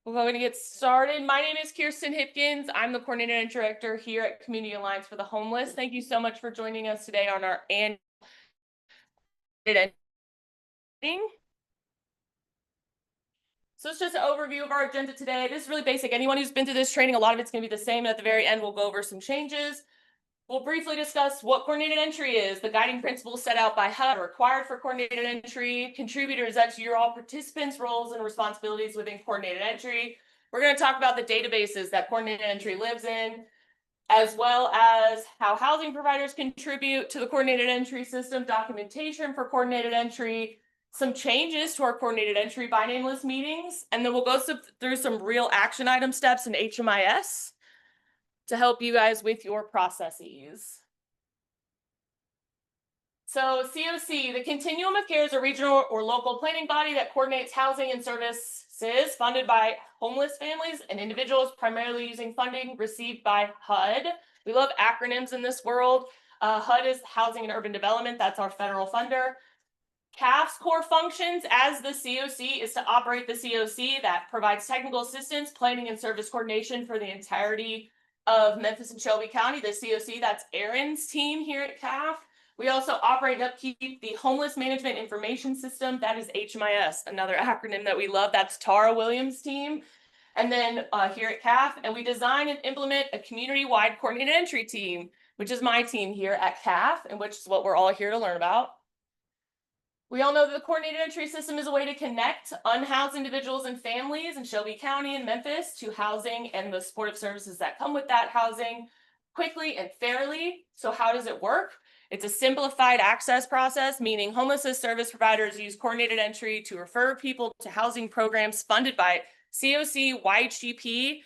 We're going to get started. My name is Kirsten Hipkins. I'm the coordinator and director here at Community Alliance for the Homeless. Thank you so much for joining us today on our annual meeting. So it's just an overview of our agenda today. This is really basic. Anyone who's been through this training, a lot of it's going to be the same. At the very end, we'll go over some changes. We'll briefly discuss what coordinated entry is, the guiding principles set out by HUD required for coordinated entry, contributors, that's your all participants, roles and responsibilities within coordinated entry. We're going to talk about the databases that coordinated entry lives in, as well as how housing providers contribute to the coordinated entry system, documentation for coordinated entry, some changes to our coordinated entry by name list meetings, and then we'll go through some real action item steps in HMIS to help you guys with your processes. So COC, the Continuum of Care, is a regional or local planning body that coordinates housing and services funded by homeless families and individuals, primarily using funding received by HUD. We love acronyms in this world. HUD is Housing and Urban Development. That's our federal funder. CAF's core functions as the COC is to operate the COC that provides technical assistance, planning, and service coordination for the entirety of Memphis and Shelby County. The COC, that's Aaron's team here at CAF. We also operate and upkeep the Homeless Management Information System. That is HMIS, another acronym that we love. That's Tara Williams' team. And then here at CAF, and we design and implement a community-wide coordinated entry team, which is my team here at CAF, and which is what we're all here to learn about. We all know that the coordinated entry system is a way to connect unhoused individuals and families in Shelby County and Memphis to housing and the supportive services that come with that housing quickly and fairly. So how does it work? It's a simplified access process, meaning homelessness service providers use coordinated entry to refer people to housing programs funded by COC, YHGP,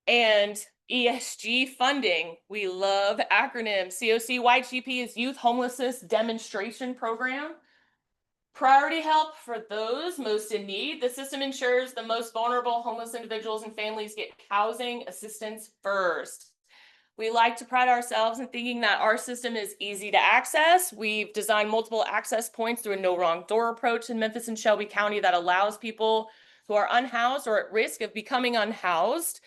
and ESG funding. We love acronyms. COC, YHGP is Youth Homelessness Demonstration Program. Priority help for those most in need. The system ensures the most vulnerable homeless individuals and families get housing assistance first. We like to pride ourselves in thinking that our system is easy to access. We've designed multiple access points through a no wrong door approach in Memphis and Shelby County that allows people who are unhoused or at risk of becoming unhoused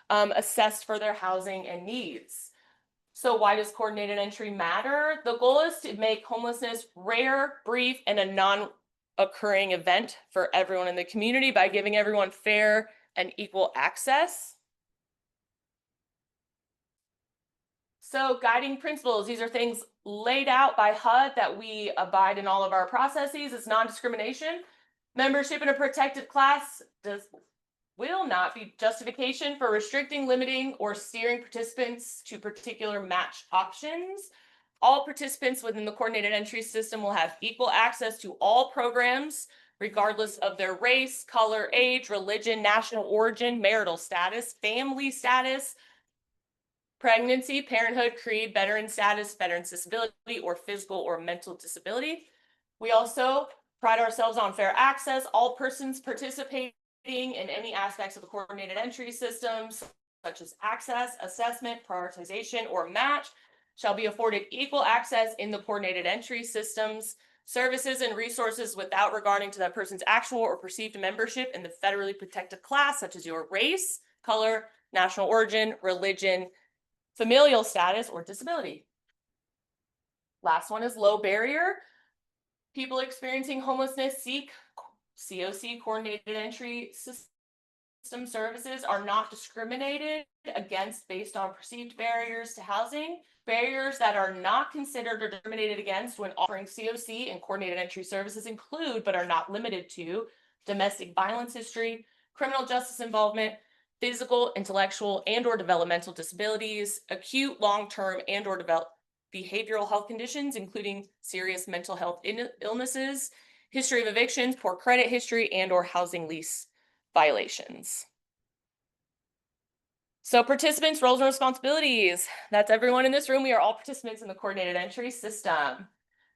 assessed for their housing and needs. So why does coordinated entry matter? The goal is to make homelessness rare, brief, and a non-occurring event for everyone in the community by giving everyone fair and equal access. So guiding principles, these are things laid out by HUD that we abide in all of our processes. It's non-discrimination. Membership in a protected class will not be justification for restricting, limiting, or steering participants to particular match options. All participants within the coordinated entry system will have equal access to all programs, regardless of their race, color, age, religion, national origin, marital status, family status, pregnancy, parenthood, creed, veteran status, veteran's disability, or physical or mental disability. We also pride ourselves on fair access. All persons participating in any aspects of the coordinated entry systems, such as access, assessment, prioritization, or match, shall be afforded equal access in the coordinated entry systems, services, and resources without regarding to that person's actual or perceived membership in the federally protected class, such as your race, color, national origin, religion, familial status, or disability. Last one is low barrier. People experiencing homelessness seek COC coordinated entry system services are not discriminated against based on perceived barriers to housing. Barriers that are not considered or discriminated against when offering COC and coordinated entry services include, but are not limited to, domestic violence history, criminal justice involvement, physical, intellectual, and/or developmental disabilities, acute, long-term, and/or behavioral health conditions, including serious mental health illnesses, history of evictions, poor credit history, and/or housing lease violations. So participants, roles, and responsibilities. That's everyone in this room. We are all participants in the coordinated entry system.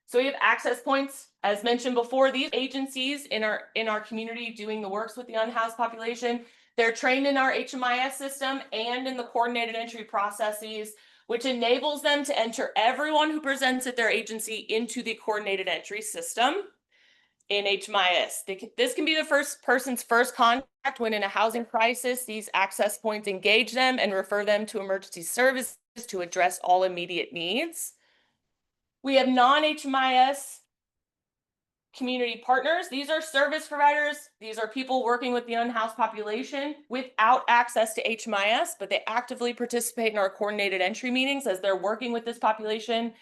So we have access points, as mentioned before. These agencies in our community doing the works with the unhoused population, they're trained in our HMIS system and in the coordinated entry processes, which enables them to enter everyone who presents at their agency into the coordinated entry system in HMIS. This can be the person's first contact when in a housing crisis. These access points engage them and refer them to emergency services to address all immediate needs. We have non-HMIS community partners. These are service providers. These are people working with the unhoused population without access to HMIS, but they actively participate in our coordinated entry meetings as they're working with this population,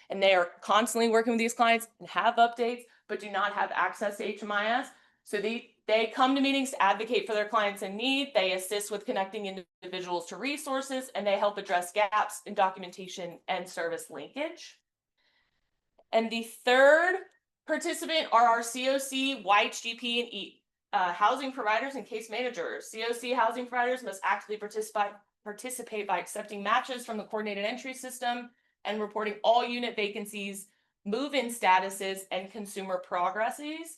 and they are constantly working with these clients and have updates, but do not have access to HMIS. So they come to meetings to advocate for their clients in need. They assist with connecting individuals to resources, and they help address gaps in documentation and service linkage. And the third participant are our COC, YHGP, and housing providers and case managers. COC housing providers must actively participate by accepting matches from the coordinated entry system and reporting all unit vacancies, move-in statuses, and consumer progresses,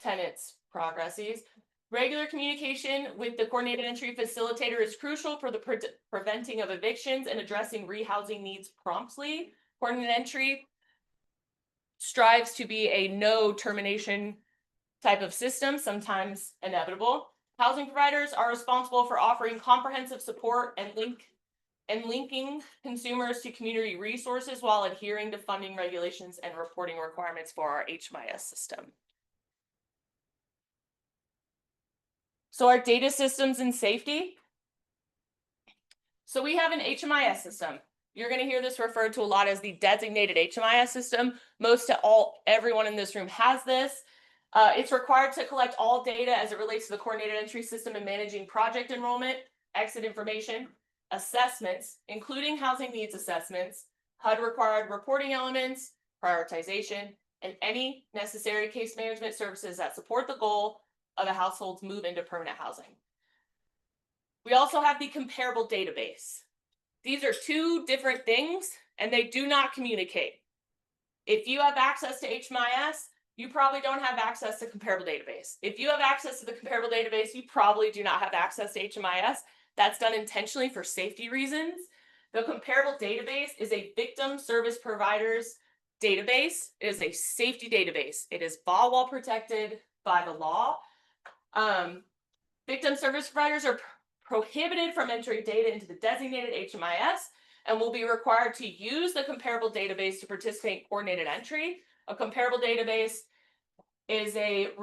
tenants progresses. Regular communication with the coordinated entry facilitator is crucial for the preventing of evictions and addressing rehousing needs promptly. Coordinated entry strives to be a no termination type of system, sometimes inevitable. Housing providers are responsible for offering comprehensive support and linking consumers to community resources while adhering to funding regulations and reporting requirements for our HMIS system. So our data systems and safety. So we have an HMIS system. You're going to hear this referred to a lot as the designated HMIS system. Everyone in this room has this. It's required to collect all data as it relates to the coordinated entry system and managing project enrollment, exit information, assessments, including housing needs assessments, HUD required reporting elements, prioritization, and any necessary case management services that support the goal of a household's move into permanent housing. We also have the comparable database. These are two different things, and they do not communicate. If you have access to HMIS, you probably don't have access to comparable database. If you have access to the comparable database, you probably do not have access to HMIS. That's done intentionally for safety reasons. The comparable database is a victim service providers database. It is a safety database. It is VAWA protected by the law. Victim service providers are prohibited from entering data into the designated HMIS and will be required to use the comparable database to participate in coordinated entry. A comparable database is it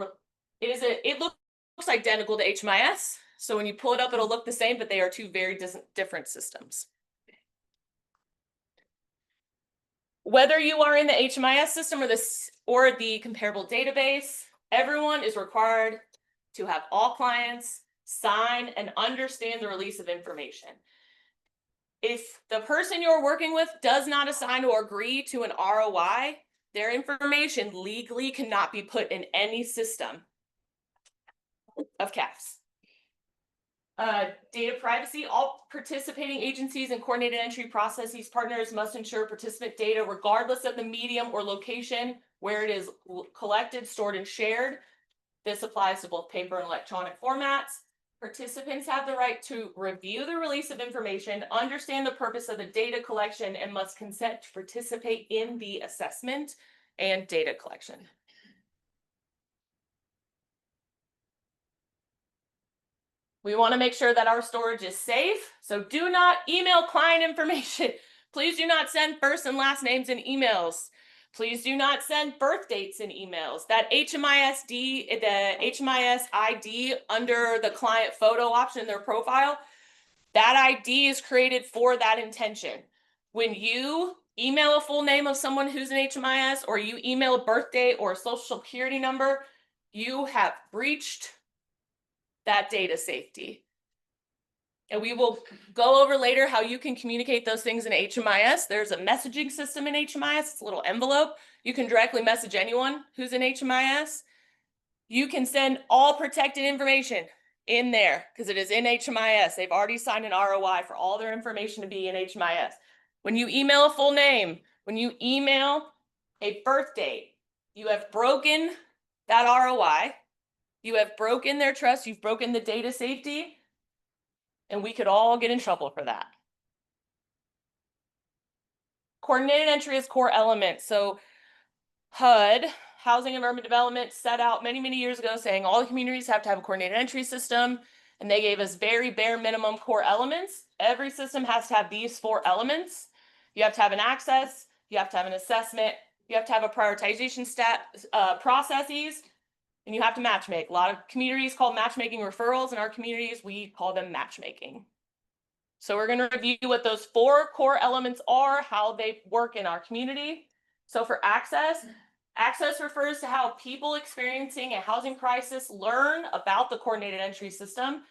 looks identical to HMIS. So when you pull it up, it'll look the same, but they are two very different systems. Whether you are in the HMIS system or the comparable database, everyone is required to have all clients sign and understand the release of information. If the person you're working with does not assign or agree to an ROI, their information legally cannot be put in any system of CAFs. Data privacy. All participating agencies and coordinated entry processes partners must ensure participant data, regardless of the medium or location where it is collected, stored, and shared. This applies to both paper and electronic formats. Participants have the right to review the release of information, understand the purpose of the data collection, and must consent to participate in the assessment and data collection. We want to make sure that our storage is safe, so do not email client information. Please do not send first and last names in emails. Please do not send birth dates in emails. That the HMIS ID under the client photo option in their profile, that ID is created for that intention. When you email a full name of someone who's an HMIS, or you email a birth date or a social security number, you have breached that data safety. And we will go over later how you can communicate those things in HMIS. There's a messaging system in HMIS. It's a little envelope. You can directly message anyone who's in HMIS. You can send all protected information in there because it is in HMIS. They've already signed an ROI for all their information to be in HMIS. When you email a full name, when you email a birth date, you have broken that ROI. You have broken their trust. You've broken the data safety. And we could all get in trouble for that. Coordinated entry is core element. So HUD, Housing and Urban Development set out many, many years ago saying all the communities have to have a coordinated entry system, and they gave us very bare minimum core elements. Every system has to have these 4 elements. You have to have an access, you have to have an assessment, you have to have a prioritization processes, and you have to matchmake. A lot of communities call matchmaking referrals. In our communities, we call them matchmaking. So we're going to review what those 4 core elements are, how they work in our community. So for access refers to how people experiencing a housing crisis learn about the coordinated entry system.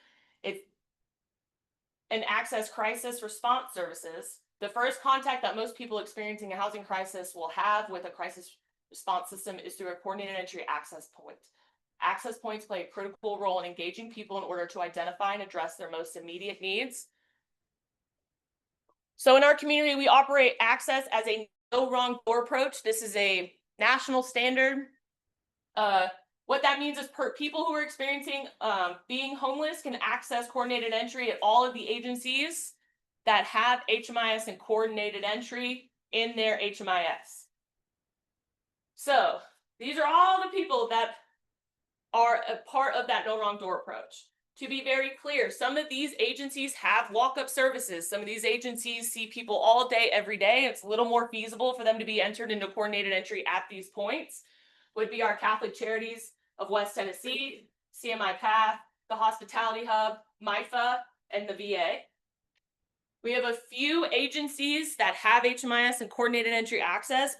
It's an access crisis response services. The first contact that most people experiencing a housing crisis will have with a crisis response system is through a coordinated entry access point. Access points play a critical role in engaging people in order to identify and address their most immediate needs. So in our community, we operate access as a no wrong door approach. This is a national standard. What that means is people who are experiencing being homeless can access coordinated entry at all of the agencies that have HMIS and coordinated entry in their HMIS. So these are all the people that are a part of that no wrong door approach. To be very clear, some of these agencies have walk-up services. Some of these agencies see people all day, every day. It's a little more feasible for them to be entered into coordinated entry at these points. Would be our Catholic Charities of West Tennessee, CMI PATH, the Hospitality Hub, MIFA, and the VA. We have a few agencies that have HMIS and coordinated entry access,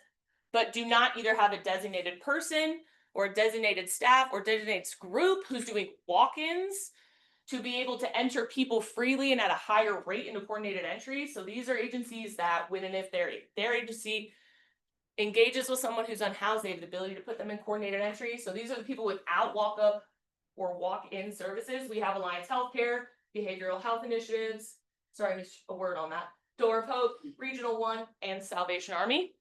but do not either have a designated person or a designated staff or designated group who's doing walk-ins to be able to enter people freely and at a higher rate into coordinated entry. So these are agencies that when and if their agency engages with someone who's unhoused, they have the ability to put them in coordinated entry. So these are the people without walk-up or walk-in services. We have Alliance Healthcare, Behavioral Health Initiatives, sorry, a word on that, Door of Hope, Regional One, and Salvation Army.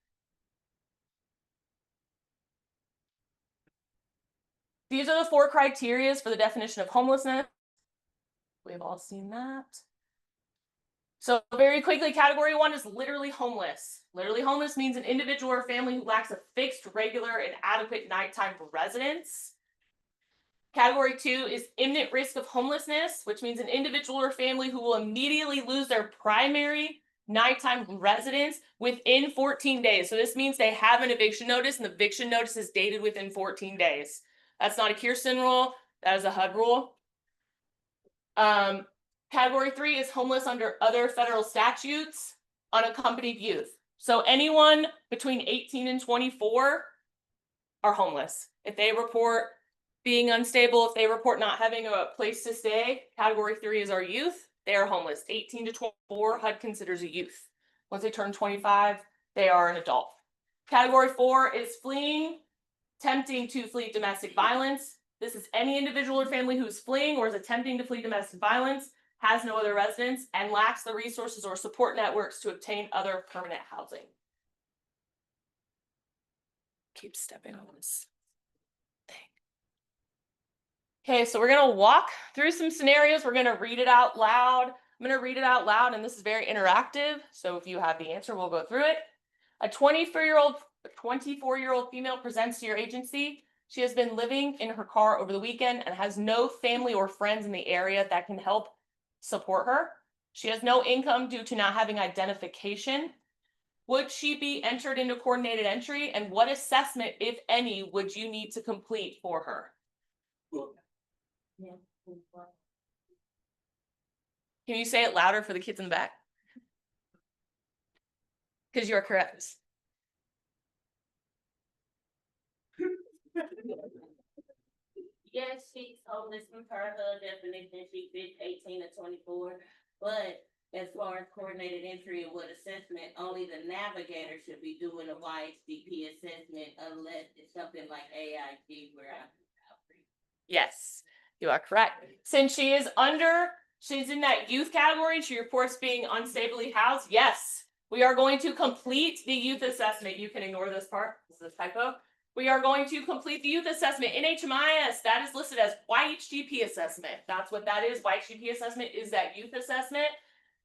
These are the 4 criteria for the definition of homelessness. We've all seen that. So very quickly, category 1 is literally homeless. Literally homeless means an individual or family who lacks a fixed, regular, and adequate nighttime residence. Category 2 is imminent risk of homelessness, which means an individual or family who will immediately lose their primary nighttime residence within 14 days. So this means they have an eviction notice, and the eviction notice is dated within 14 days. That's not a Kirsten rule, that is a HUD rule. Category 3 is homeless under other federal statutes, unaccompanied youth. So anyone between 18 and 24 are homeless. If they report being unstable, if they report not having a place to stay, category 3 is our youth. They are homeless. 18 to 24, HUD considers a youth. Once they turn 25, they are an adult. Category 4 is fleeing, attempting to flee domestic violence. This is any individual or family who is fleeing or is attempting to flee domestic violence, has no other residence, and lacks the resources or support networks to obtain other permanent housing. Keep stepping on this thing. Okay, so we're going to walk through some scenarios. We're going to read it out loud. I'm going to read it out loud, and this is very interactive. So if you have the answer, we'll go through it. A 24-year-old female presents to your agency. She has been living in her car over the weekend and has no family or friends in the area that can help support her. She has no income due to not having identification. Would she be entered into coordinated entry? And what assessment, if any, would you need to complete for her? Can you say it louder for the kids in the back? Because you're correct. Yes, she's homeless from her definition. She fits 18 to 24. But as far as coordinated entry and what assessment, only the navigator should be doing a YHDP assessment unless it's something like AIG where I do outreach. Yes, you are correct. Since she's in that youth category, she reports being unstably housed. Yes, we are going to complete the youth assessment. You can ignore this part. This is a typo. We are going to complete the youth assessment in HMIS. That is listed as YHDP assessment. That's what that is. YHDP assessment is that youth assessment.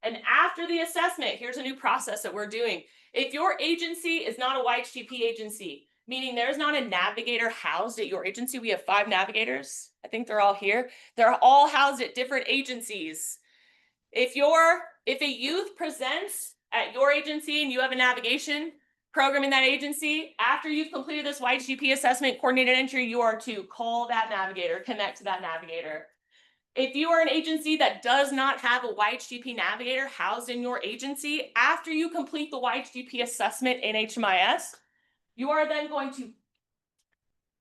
And after the assessment, here's a new process that we're doing. If your agency is not a YHDP agency, meaning there's not a navigator housed at your agency. We have 5 navigators. I think they're all here. They're all housed at different agencies. If a youth presents at your agency and you have a navigation program in that agency, after you've completed this YHGP assessment coordinated entry, you are to call that navigator, connect to that navigator. If you are an agency that does not have a YHGP navigator housed in your agency, after you complete the YHGP assessment in HMIS, you are then going to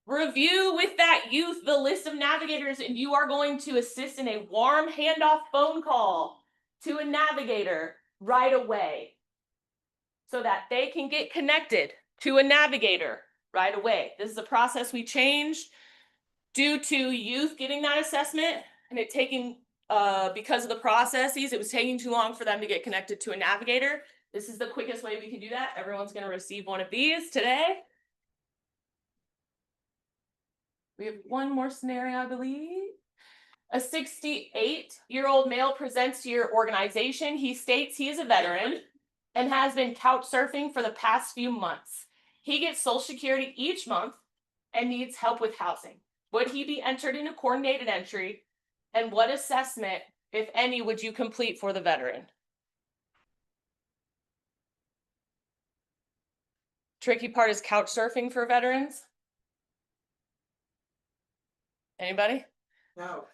review with that youth the list of navigators, and you are going to assist in a warm handoff phone call to a navigator right away so that they can get connected to a navigator right away. This is a process we changed due to youth getting that assessment and it taking, because of the processes, it was taking too long for them to get connected to a navigator. This is the quickest way we can do that. Everyone's going to receive one of these today. We have one more scenario, I believe. A 68-year-old male presents to your organization. He states he is a veteran and has been couch surfing for the past few months. He gets Social Security each month and needs help with housing. Would he be entered in a coordinated entry? And what assessment, if any, would you complete for the veteran? Tricky part is couch surfing for veterans. Anybody? No.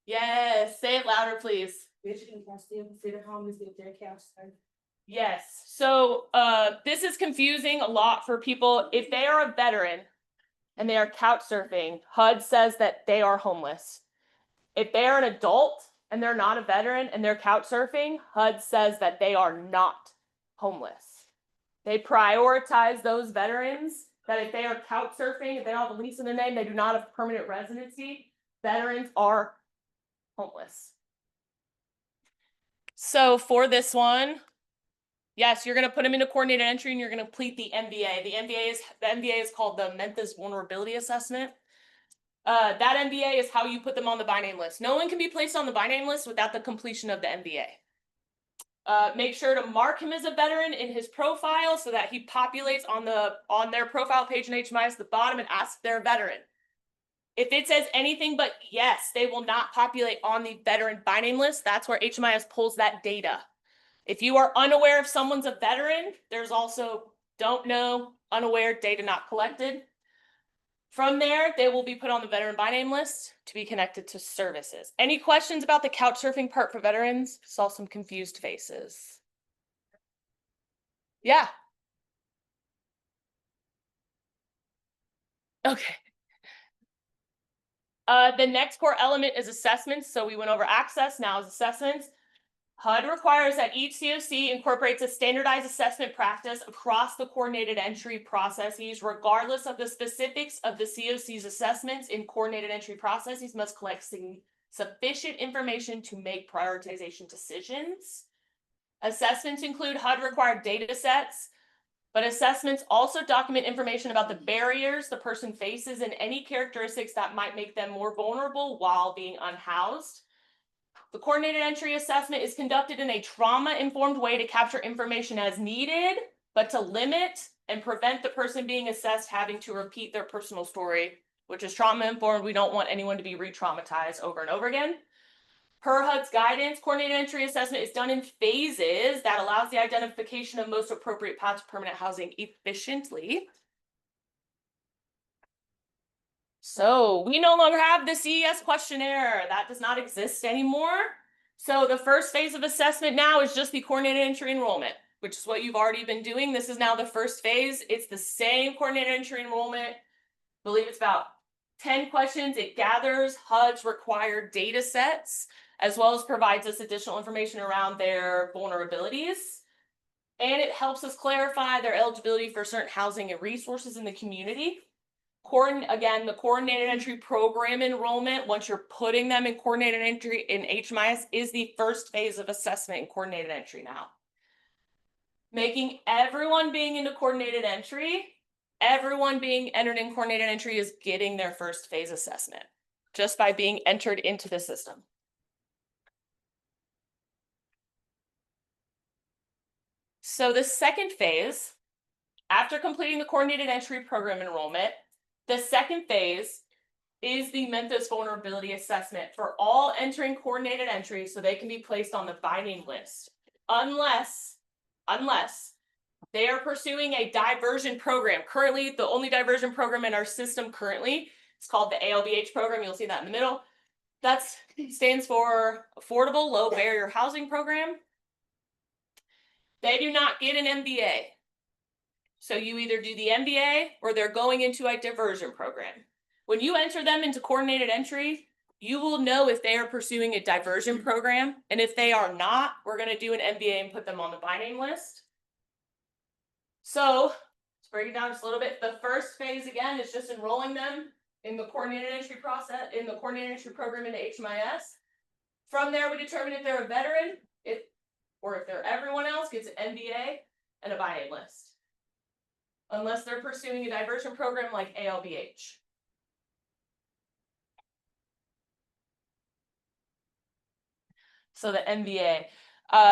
Yes, say it louder, please. Michigan can still consider homeless if they're couch surfing. Yes, so this is confusing a lot for people. If they are a veteran and they are couch surfing, HUD says that they are homeless. If they are an adult and they're not a veteran and they're couch surfing, HUD says that they are not homeless. They prioritize those veterans that if they are couch surfing, if they don't have a lease in their name, they do not have permanent residency, veterans are homeless. So for this one, yes, you're going to put them into coordinated entry and you're going to complete the MVA. The MVA is called the Memphis Vulnerability Assessment. That MVA is how you put them on the by name list. No one can be placed on the by name list without the completion of the MVA. Make sure to mark him as a veteran in his profile so that he populates on their profile page in HMIS at the bottom and asks if they're a veteran. If it says anything but yes, they will not populate on the veteran by name list. That's where HMIS pulls that data. If you are unaware if someone's a veteran, there's also don't know, unaware, data not collected. From there, they will be put on the veteran by name list to be connected to services. Any questions about the couch surfing part for veterans? Saw some confused faces. Yeah. Okay. The next core element is assessments. So we went over access, now is assessments. HUD requires that each COC incorporates a standardized assessment practice across the coordinated entry processes, regardless of the specifics of the COC's assessments. In coordinated entry processes must collect sufficient information to make prioritization decisions. Assessments include HUD required data sets, but assessments also document information about the barriers the person faces and any characteristics that might make them more vulnerable while being unhoused. The coordinated entry assessment is conducted in a trauma-informed way to capture information as needed, but to limit and prevent the person being assessed having to repeat their personal story, which is trauma-informed. We don't want anyone to be re-traumatized over and over again. Per HUD's guidance, coordinated entry assessment is done in phases that allows the identification of most appropriate paths to permanent housing efficiently. So we no longer have the CES questionnaire. That does not exist anymore. So the first phase of assessment now is just the coordinated entry enrollment, which is what you've already been doing. This is now the first phase. It's the same coordinated entry enrollment. I believe it's about 10 questions. It gathers HUD's required data sets, as well as provides us additional information around their vulnerabilities. And it helps us clarify their eligibility for certain housing and resources in the community. Again, the coordinated entry program enrollment, once you're putting them in coordinated entry in HMIS, is the first phase of assessment in coordinated entry now. Making everyone being into coordinated entry, everyone being entered in coordinated entry is getting their first phase assessment just by being entered into the system. So the second phase, after completing the coordinated entry program enrollment, the second phase is the Memphis vulnerability assessment for all entering coordinated entry so they can be placed on the binding list. Unless they are pursuing a diversion program. Currently, the only diversion program in our system currently is called the ALBH program. You'll see that in the middle. That stands for Affordable Low Barrier Housing Program. They do not get an MBA. So you either do the MBA or they're going into a diversion program. When you enter them into coordinated entry, you will know if they are pursuing a diversion program. And if they are not, we're going to do an MBA and put them on the by name list. So let's break it down just a little bit. The first phase, again, is just enrolling them in the coordinated entry process, in the coordinated entry program into HMIS. From there, we determine if they're a veteran, or if they're everyone else, gets an MBA and a by name list. Unless they're pursuing a diversion program like ALBH. So the MBA.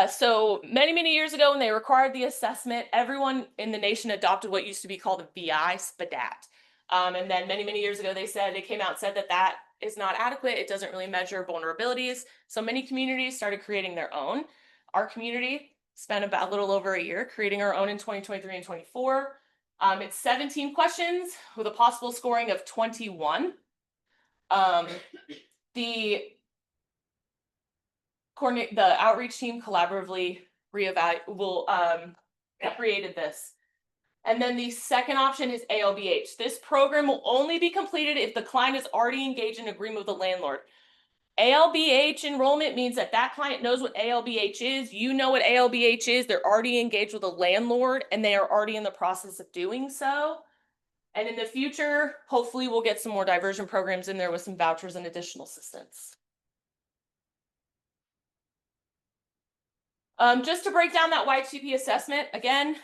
So many years ago when they required the assessment, everyone in the nation adopted what used to be called a VI, SPDAT. And then many years ago, they came out and said that that is not adequate. It doesn't really measure vulnerabilities. So many communities started creating their own. Our community spent about a little over a year creating our own in 2023 and 24. It's 17 questions with a possible scoring of 21. The outreach team collaboratively created this. And then the second option is ALBH. This program will only be completed if the client is already engaged in agreement with the landlord. ALBH enrollment means that that client knows what ALBH is. You know what ALBH is. They're already engaged with a landlord and they are already in the process of doing so. And in the future, hopefully we'll get some more diversion programs in there with some vouchers and additional assistance. Just to break down that YHCP assessment, again,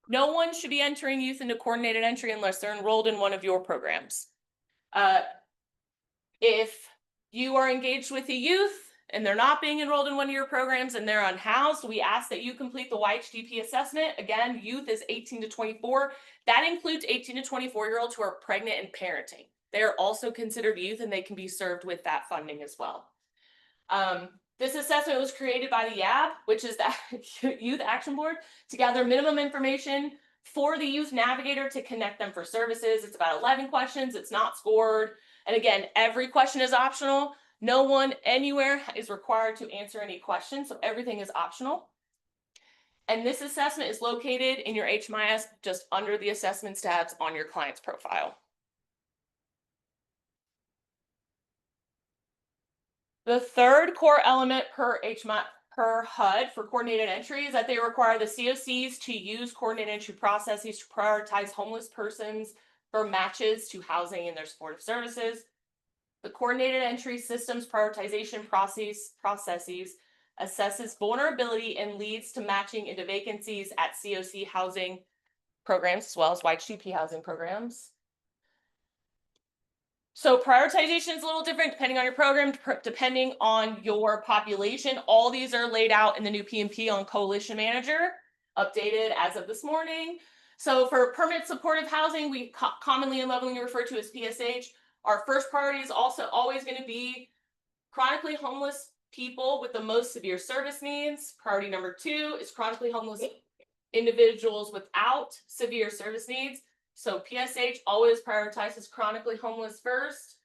no one should be entering youth into coordinated entry unless they're enrolled in one of your programs. If you are engaged with a youth and they're not being enrolled in one of your programs and they're unhoused, we ask that you complete the YHDP assessment. Again, youth is 18 to 24. That includes 18 to 24-year-olds who are pregnant and parenting. They are also considered youth and they can be served with that funding as well. This assessment was created by the YAB, which is the Youth Action Board, to gather minimum information for the youth navigator to connect them for services. It's about 11 questions. It's not scored. And again, every question is optional. No one anywhere is required to answer any questions, so everything is optional. And this assessment is located in your HMIS just under the assessments tabs on your client's profile. The third core element per HUD for coordinated entry is that they require the COCs to use coordinated entry processes to prioritize homeless persons for matches to housing and their supportive services. The coordinated entry systems prioritization processes assesses vulnerability and leads to matching into vacancies at COC housing programs as well as YHDP housing programs. So prioritization is a little different depending on your program, depending on your population. All these are laid out in the new PMP on Coalition Manager, updated as of this morning. So for permanent supportive housing, we commonly and lovingly refer to as PSH. Our first priority is also always going to be chronically homeless people with the most severe service needs. Priority number 2 is chronically homeless individuals without severe service needs. So PSH always prioritizes chronically homeless first.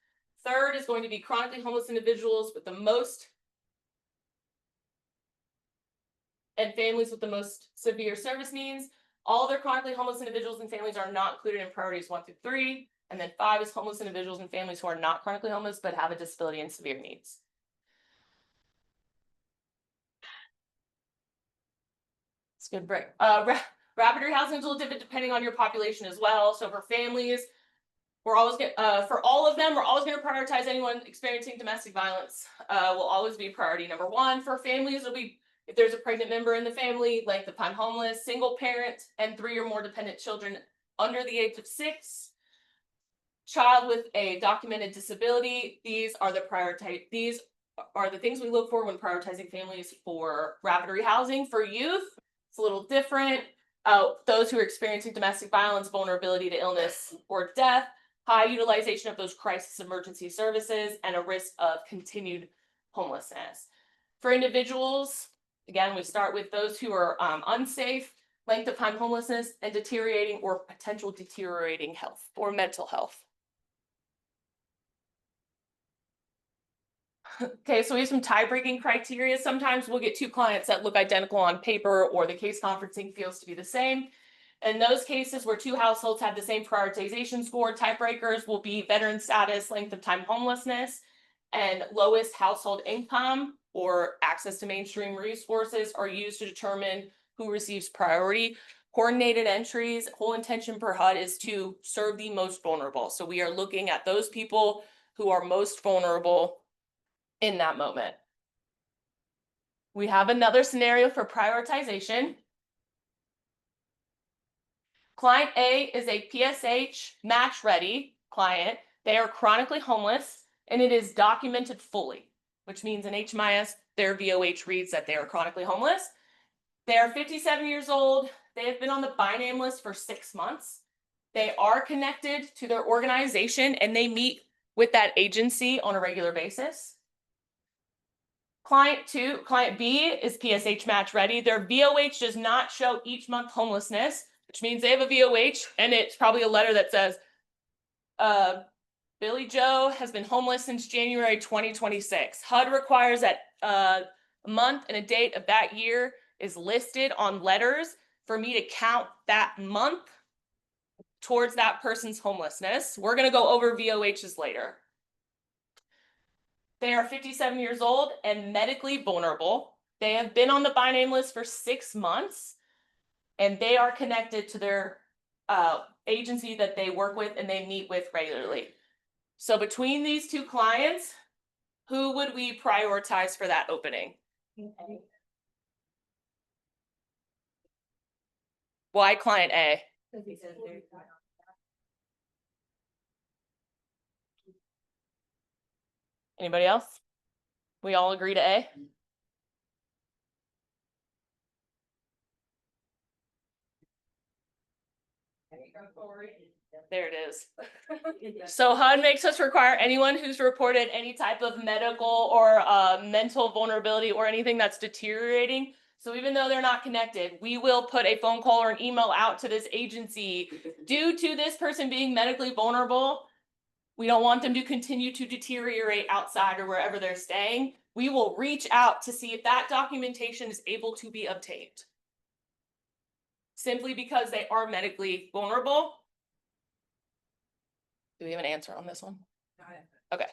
Third is going to be chronically homeless individuals with the most and families with the most severe service needs. All other chronically homeless individuals and families are not included in priorities 1 through 3. And then 5 is homeless individuals and families who are not chronically homeless but have a disability and severe needs. It's a good break. Rapid rehousing is a little different depending on your population as well. So for families, we're always for all of them, we're always going to prioritize anyone experiencing domestic violence. Will always be priority number 1. For families, it'll be if there's a pregnant member in the family, length of time homeless, single parent, and 3 or more dependent children under the age of 6. Child with a documented disability. These are the things we look for when prioritizing families for rapid rehousing. For youth, It's a little different. Those who are experiencing domestic violence, vulnerability to illness or death, high utilization of those crisis emergency services, and a risk of continued homelessness. For individuals, again, we start with those who are unsafe, length of time homelessness, and deteriorating or potential deteriorating health or mental health. Okay, so we have some tie-breaking criteria. Sometimes we'll get two clients that look identical on paper or the case conferencing feels to be the same. In those cases where two households have the same prioritization score, tiebreakers will be veteran status, length of time homelessness, and lowest household income or access to mainstream resources are used to determine who receives priority. Coordinated entries, whole intention per HUD is to serve the most vulnerable. So we are looking at those people who are most vulnerable in that moment. We have another scenario for prioritization. Client A is a PSH match ready client. They are chronically homeless and it is documented fully, which means in HMIS, their VOH reads that they are chronically homeless. They are 57 years old. They have been on the by name list for 6 months. They are connected to their organization and they meet with that agency on a regular basis. Client B is PSH match ready. Their VOH does not show each month homelessness, which means they have a VOH and it's probably a letter that says, Billy Joe has been homeless since January 2026. HUD requires that a month and a date of that year is listed on letters for me to count that month towards that person's homelessness. We're going to go over VOHs later. They are 57 years old and medically vulnerable. They have been on the by name list for 6 months and they are connected to their agency that they work with and they meet with regularly. So between these two clients, who would we prioritize for that opening? Okay. Why client A? Because they're- Anybody else? We all agree to A? There it is. So HUD makes us require anyone who's reported any type of medical or mental vulnerability or anything that's deteriorating. So even though they're not connected, we will put a phone call or an email out to this agency. Due to this person being medically vulnerable, we don't want them to continue to deteriorate outside or wherever they're staying. We will reach out to see if that documentation is able to be obtained. Simply because they are medically vulnerable. Do we have an answer on this one? Okay.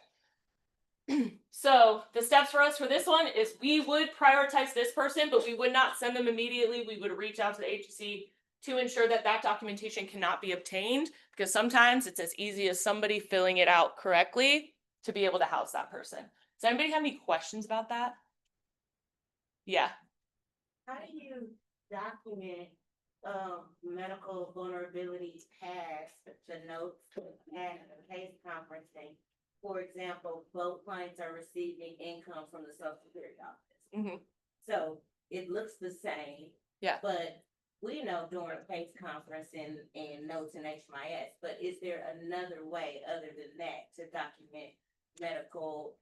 So the steps for us for this one is we would prioritize this person, but we would not send them immediately. We would reach out to the agency to ensure that that documentation cannot be obtained, because sometimes it's as easy as somebody filling it out correctly to be able to house that person. Does anybody have any questions about that? Yeah. How do you document medical vulnerability past to notes at a case conferencing? For example, both clients are receiving income from the Social Security office. Mm-hmm. So it looks the same. Yeah. But we know during a case conference and notes in HMIS, but is there another way other than that to document medical,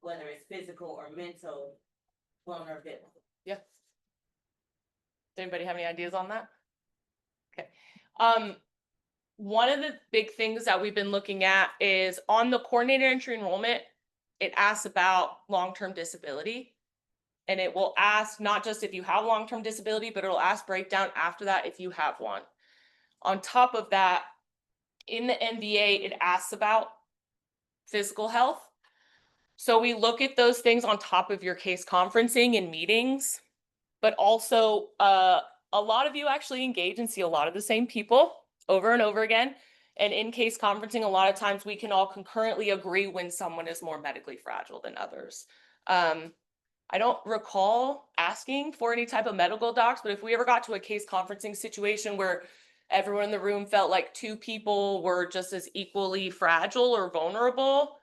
whether it's physical or mental vulnerability? Yeah. Does anybody have any ideas on that? Okay. One of the big things that we've been looking at is on the coordinated entry enrollment, it asks about long-term disability. And it will ask not just if you have long-term disability, but it'll ask breakdown after that if you have one. On top of that, in the NVA, it asks about physical health. So we look at those things on top of your case conferencing and meetings, but also a lot of you actually engage and see a lot of the same people over and over again. And in case conferencing, a lot of times we can all concurrently agree when someone is more medically fragile than others. I don't recall asking for any type of medical docs, but if we ever got to a case conferencing situation where everyone in the room felt like two people were just as equally fragile or vulnerable,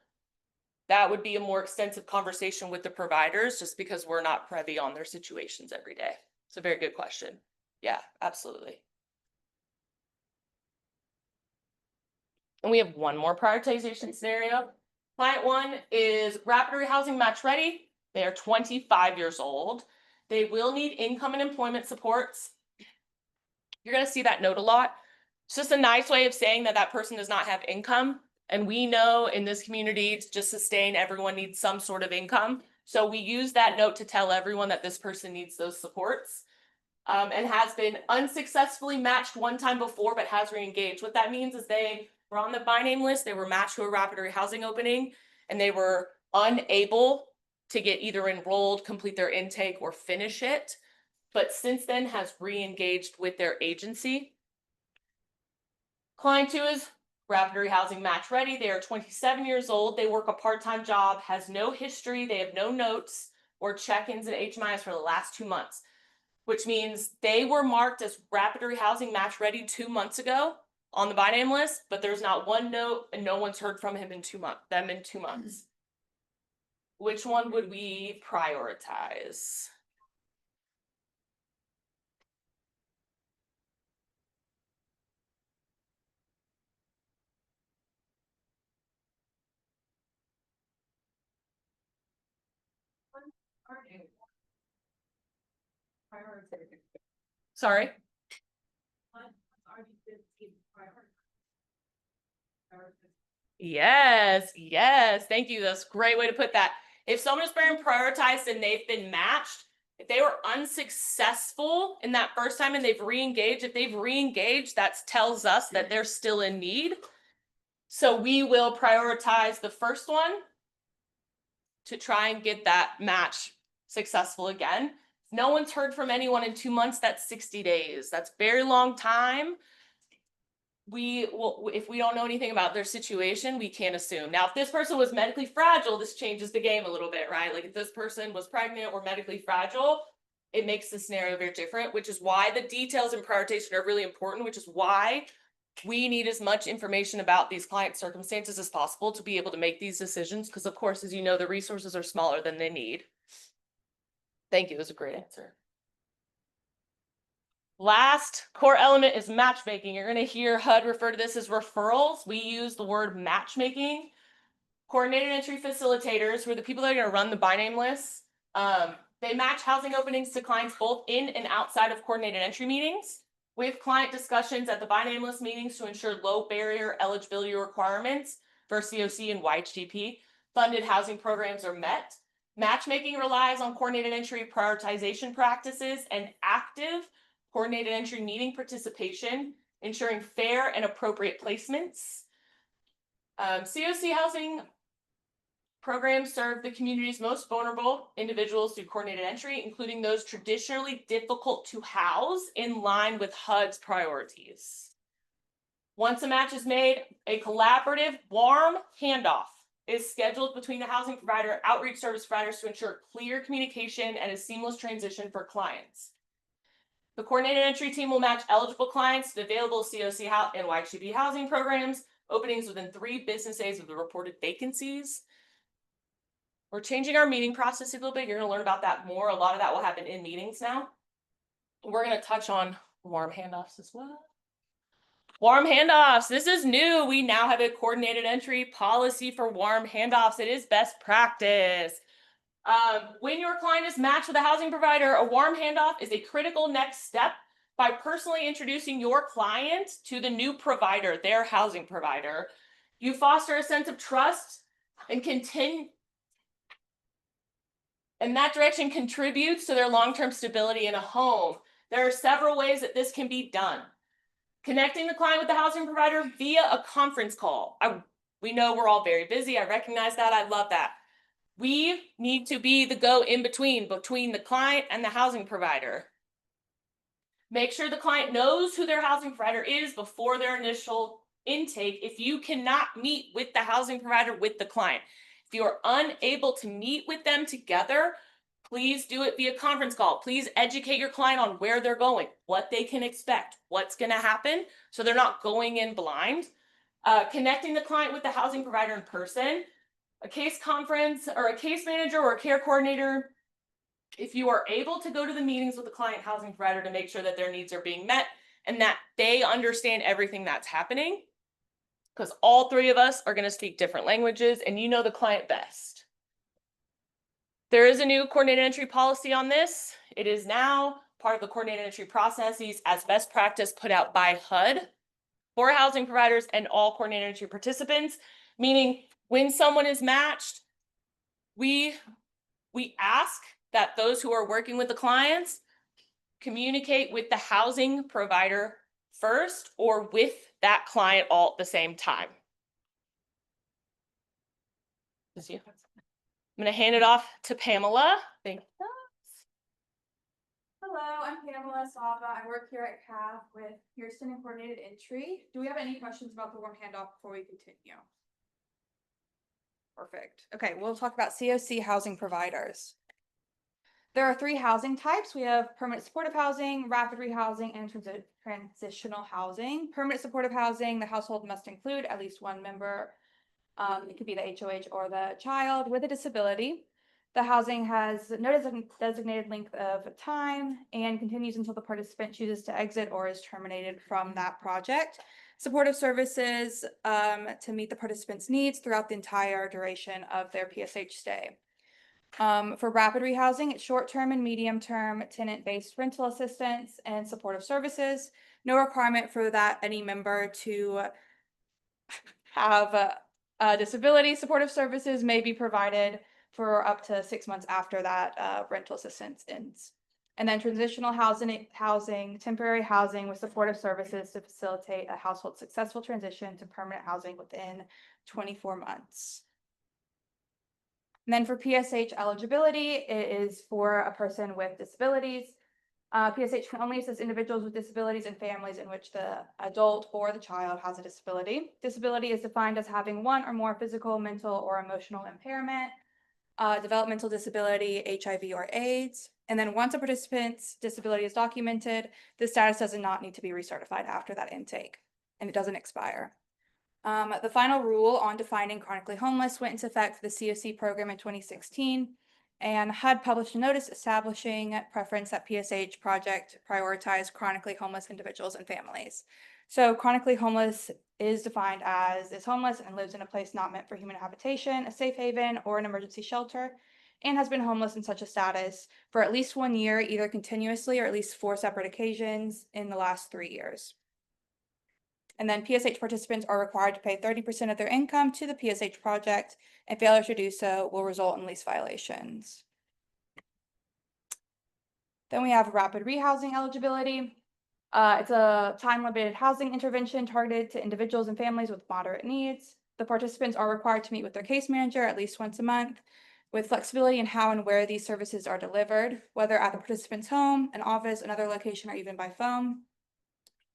that would be a more extensive conversation with the providers, just because we're not privy on their situations every day. It's a very good question. Yeah, absolutely. And we have one more prioritization scenario. Client one is rapid rehousing match ready. They are 25 years old. They will need income and employment supports. You're going to see that note a lot. It's just a nice way of saying that that person does not have income. And we know in this community to just sustain, everyone needs some sort of income. So we use that note to tell everyone that this person needs those supports. And has been unsuccessfully matched one time before, but has reengaged. What that means is they were on the by name list, they were matched to a rapid rehousing opening, and they were unable to get either enrolled, complete their intake, or finish it. But since then has reengaged with their agency. Client two is rapid rehousing match ready. They are 27 years old. They work a part-time job, has no history. They have no notes or check-ins in HMIS for the last 2 months, which means they were marked as rapid rehousing match ready 2 months ago on the by name list, but there's not one note and no one's heard from him in 2 months, them in 2 months. Which one would we prioritize? Sorry? Yes, yes. Thank you. That's a great way to put that. If someone has been prioritized and they've been matched, if they were unsuccessful in that first time and they've reengaged, if they've reengaged, that tells us that they're still in need. So we will prioritize the first one to try and get that match successful again. If no one's heard from anyone in 2 months, that's 60 days. That's a very long time. We will, if we don't know anything about their situation, we can't assume. Now, if this person was medically fragile, this changes the game a little bit, right? Like if this person was pregnant or medically fragile, it makes the scenario very different, which is why the details and prioritization are really important, which is why we need as much information about these client circumstances as possible to be able to make these decisions. Because of course, as you know, the resources are smaller than they need. Thank you. It was a great answer. Last core element is matchmaking. You're going to hear HUD refer to this as referrals. We use the word matchmaking. Coordinated entry facilitators, who are the people that are going to run the by name lists, they match housing openings to clients both in and outside of coordinated entry meetings, with client discussions at the by name list meetings to ensure low barrier eligibility requirements for COC and YHGP funded housing programs are met. Matchmaking relies on coordinated entry prioritization practices and active coordinated entry meeting participation, ensuring fair and appropriate placements. COC housing programs serve the community's most vulnerable individuals through coordinated entry, including those traditionally difficult to house in line with HUD's priorities. Once a match is made, a collaborative, warm handoff is scheduled between the housing provider and outreach service providers to ensure clear communication and a seamless transition for clients. The coordinated entry team will match eligible clients to available COC and YHGP housing programs, openings within 3 business days of the reported vacancies. We're changing our meeting process a little bit. You're going to learn about that more. A lot of that will happen in meetings now. We're going to touch on warm handoffs as well. Warm handoffs. This is new. We now have a coordinated entry policy for warm handoffs. It is best practice. When your client is matched with a housing provider, a warm handoff is a critical next step by personally introducing your client to the new provider, their housing provider. You foster a sense of trust and that direction contributes to their long-term stability in a home. There are several ways that this can be done. Connecting the client with the housing provider via a conference call. We know we're all very busy. I recognize that. I love that. We need to be the go-in-between between the client and the housing provider. Make sure the client knows who their housing provider is before their initial intake. If you cannot meet with the housing provider with the client, if you are unable to meet with them together, please do it via conference call. Please educate your client on where they're going, what they can expect, what's going to happen, so they're not going in blind. Connecting the client with the housing provider in person. A case conference or a case manager or a care coordinator if you are able to go to the meetings with the client housing provider to make sure that their needs are being met and that they understand everything that's happening, because all three of us are going to speak different languages and you know the client best. There is a new coordinated entry policy on this. It is now part of the coordinated entry processes as best practice put out by HUD for housing providers and all coordinated entry participants, meaning when someone is matched, we ask that those who are working with the clients communicate with the housing provider first or with that client all at the same time. This you. I'm going to hand it off to Pamela. Thank you. Hello, I'm Pamela Sava. I work here at CAF with Pearson and Coordinated Entry. Do we have any questions about the warm handoff before we continue? Perfect. Okay, we'll talk about COC housing providers. There are 3 housing types. We have permanent supportive housing, rapid rehousing, and transitional housing. Permanent supportive housing, the household must include at least one member. It could be the HOH or the child with a disability. The housing has no designated length of time and continues until the participant chooses to exit or is terminated from that project. Supportive services to meet the participant's needs throughout the entire duration of their PSH stay. For rapid rehousing, it's short-term and medium-term tenant-based rental assistance and supportive services. No requirement for that any member to have a disability. Supportive services may be provided for up to 6 months after that rental assistance ends. And then transitional housing, temporary housing with supportive services to facilitate a household's successful transition to permanent housing within 24 months. And then for PSH eligibility, it is for a person with disabilities. PSH can only assist individuals with disabilities and families in which the adult or the child has a disability. Disability is defined as having one or more physical, mental, or emotional impairment, developmental disability, HIV or AIDS. And then once a participant's disability is documented, the status does not need to be recertified after that intake, and it doesn't expire. The final rule on defining chronically homeless went into effect for the COC program in 2016, and HUD published a notice establishing preference that PSH project prioritize chronically homeless individuals and families. So chronically homeless is defined as is homeless and lives in a place not meant for human habitation, a safe haven, or an emergency shelter, and has been homeless in such a status for at least 1 year, either continuously or at least 4 separate occasions in the last 3 years. And then PSH participants are required to pay 30% of their income to the PSH project, and failure to do so will result in lease violations. Then we have rapid rehousing eligibility. It's a time-limited housing intervention targeted to individuals and families with moderate needs. The participants are required to meet with their case manager at least once a month, with flexibility in how and where these services are delivered, whether at the participant's home, an office, another location, or even by phone.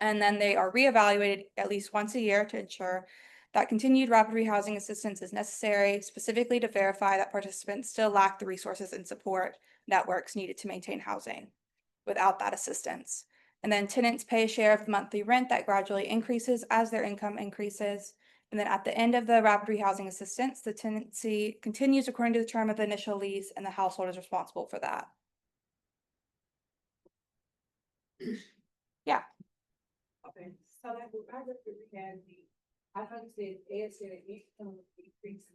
And then they are reevaluated at least once a year to ensure that continued rapid rehousing assistance is necessary, specifically to verify that participants still lack the resources and support networks needed to maintain housing without that assistance. And then tenants pay a share of the monthly rent that gradually increases as their income increases. And then at the end of the rapid rehousing assistance, the tenancy continues according to the term of the initial lease, and the household is responsible for that. Yeah. Okay, so like, I just had I understand Ed said each time increase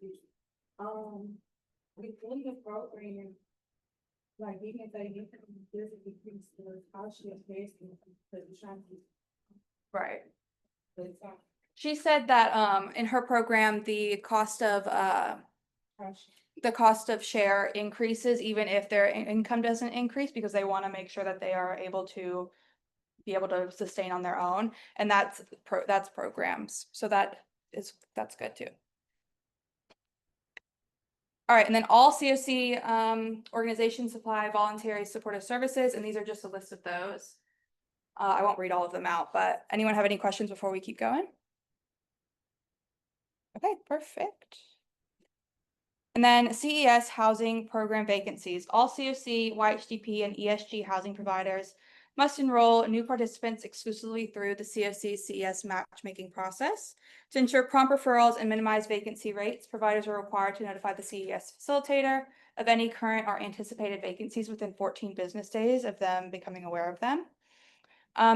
within the program, like even if they doesn't increase the cost of testing, because you're trying to. Right. But it's not She said that in her program, the cost of share increases even if their income doesn't increase, because they want to make sure that they are able to sustain on their own, and that's programs. So that's good too. All right, and then all COC organizations supply voluntary supportive services, and these are just a list of those. I won't read all of them out, but anyone have any questions before we keep going? Okay, perfect. And then CES housing program vacancies. All COC, YHDP, and ESG housing providers must enroll new participants exclusively through the COC CES matchmaking process. To ensure prompt referrals and minimize vacancy rates, providers are required to notify the CES facilitator of any current or anticipated vacancies within 14 business days of them becoming aware of them.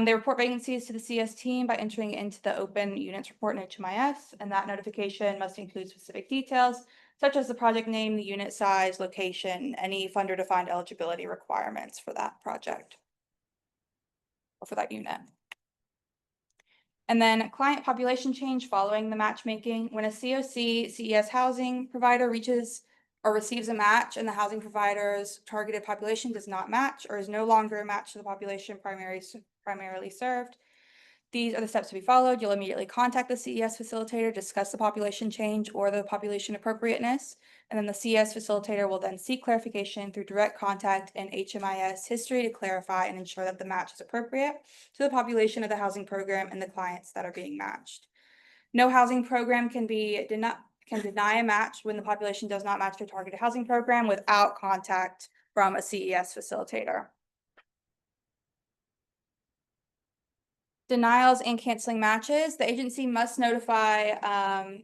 They report vacancies to the CS team by entering it into the open units report in HMIS, and that notification must include specific details such as the project name, the unit size, location, any funder-defined eligibility requirements for that project or for that unit. And then client population change following the matchmaking. When a COC CES housing provider reaches or receives a match and the housing provider's targeted population does not match or is no longer a match to the population primarily served, these are the steps to be followed. You'll immediately contact the CES facilitator, discuss the population change or the population appropriateness, and then the CES facilitator will then seek clarification through direct contact and HMIS history to clarify and ensure that the match is appropriate to the population of the housing program and the clients that are being matched. No housing program can deny a match when the population does not match their targeted housing program without contact from a CES facilitator. Denials and canceling matches. The agency must notify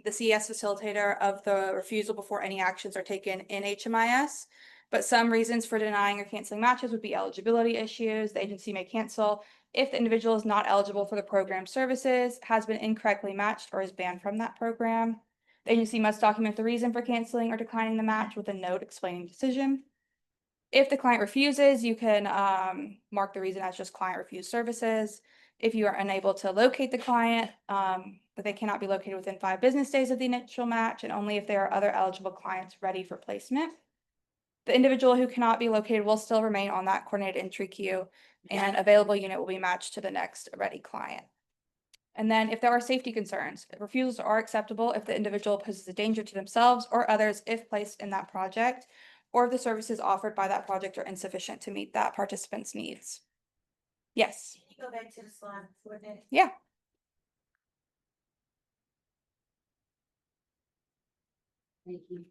the CES facilitator of the refusal before any actions are taken in HMIS. But some reasons for denying or canceling matches would be eligibility issues. The agency may cancel if the individual is not eligible for the program services, has been incorrectly matched, or is banned from that program. The agency must document the reason for canceling or declining the match with a note explaining the decision. If the client refuses, you can mark the reason as just client refused services. If you are unable to locate the client, that they cannot be located within 5 business days of the initial match, and only if there are other eligible clients ready for placement. The individual who cannot be located will still remain on that coordinated entry queue, and available unit will be matched to the next ready client. And then if there are safety concerns, refusals are acceptable if the individual poses a danger to themselves or others if placed in that project, or if the services offered by that project are insufficient to meet that participant's needs. Yes. Can you go back to the slide before that? Yeah. Thank you.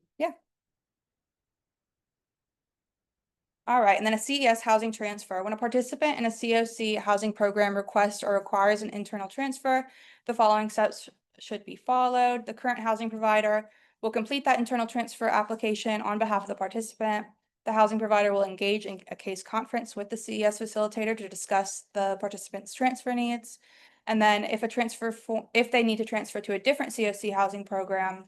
All right, and then a CES housing transfer. When a participant in a COC housing program requests or requires an internal transfer, the following steps should be followed. The current housing provider will complete that internal transfer application on behalf of the participant. The housing provider will engage in a case conference with the CES facilitator to discuss the participant's transfer needs. And then if they need to transfer to a different COC housing program,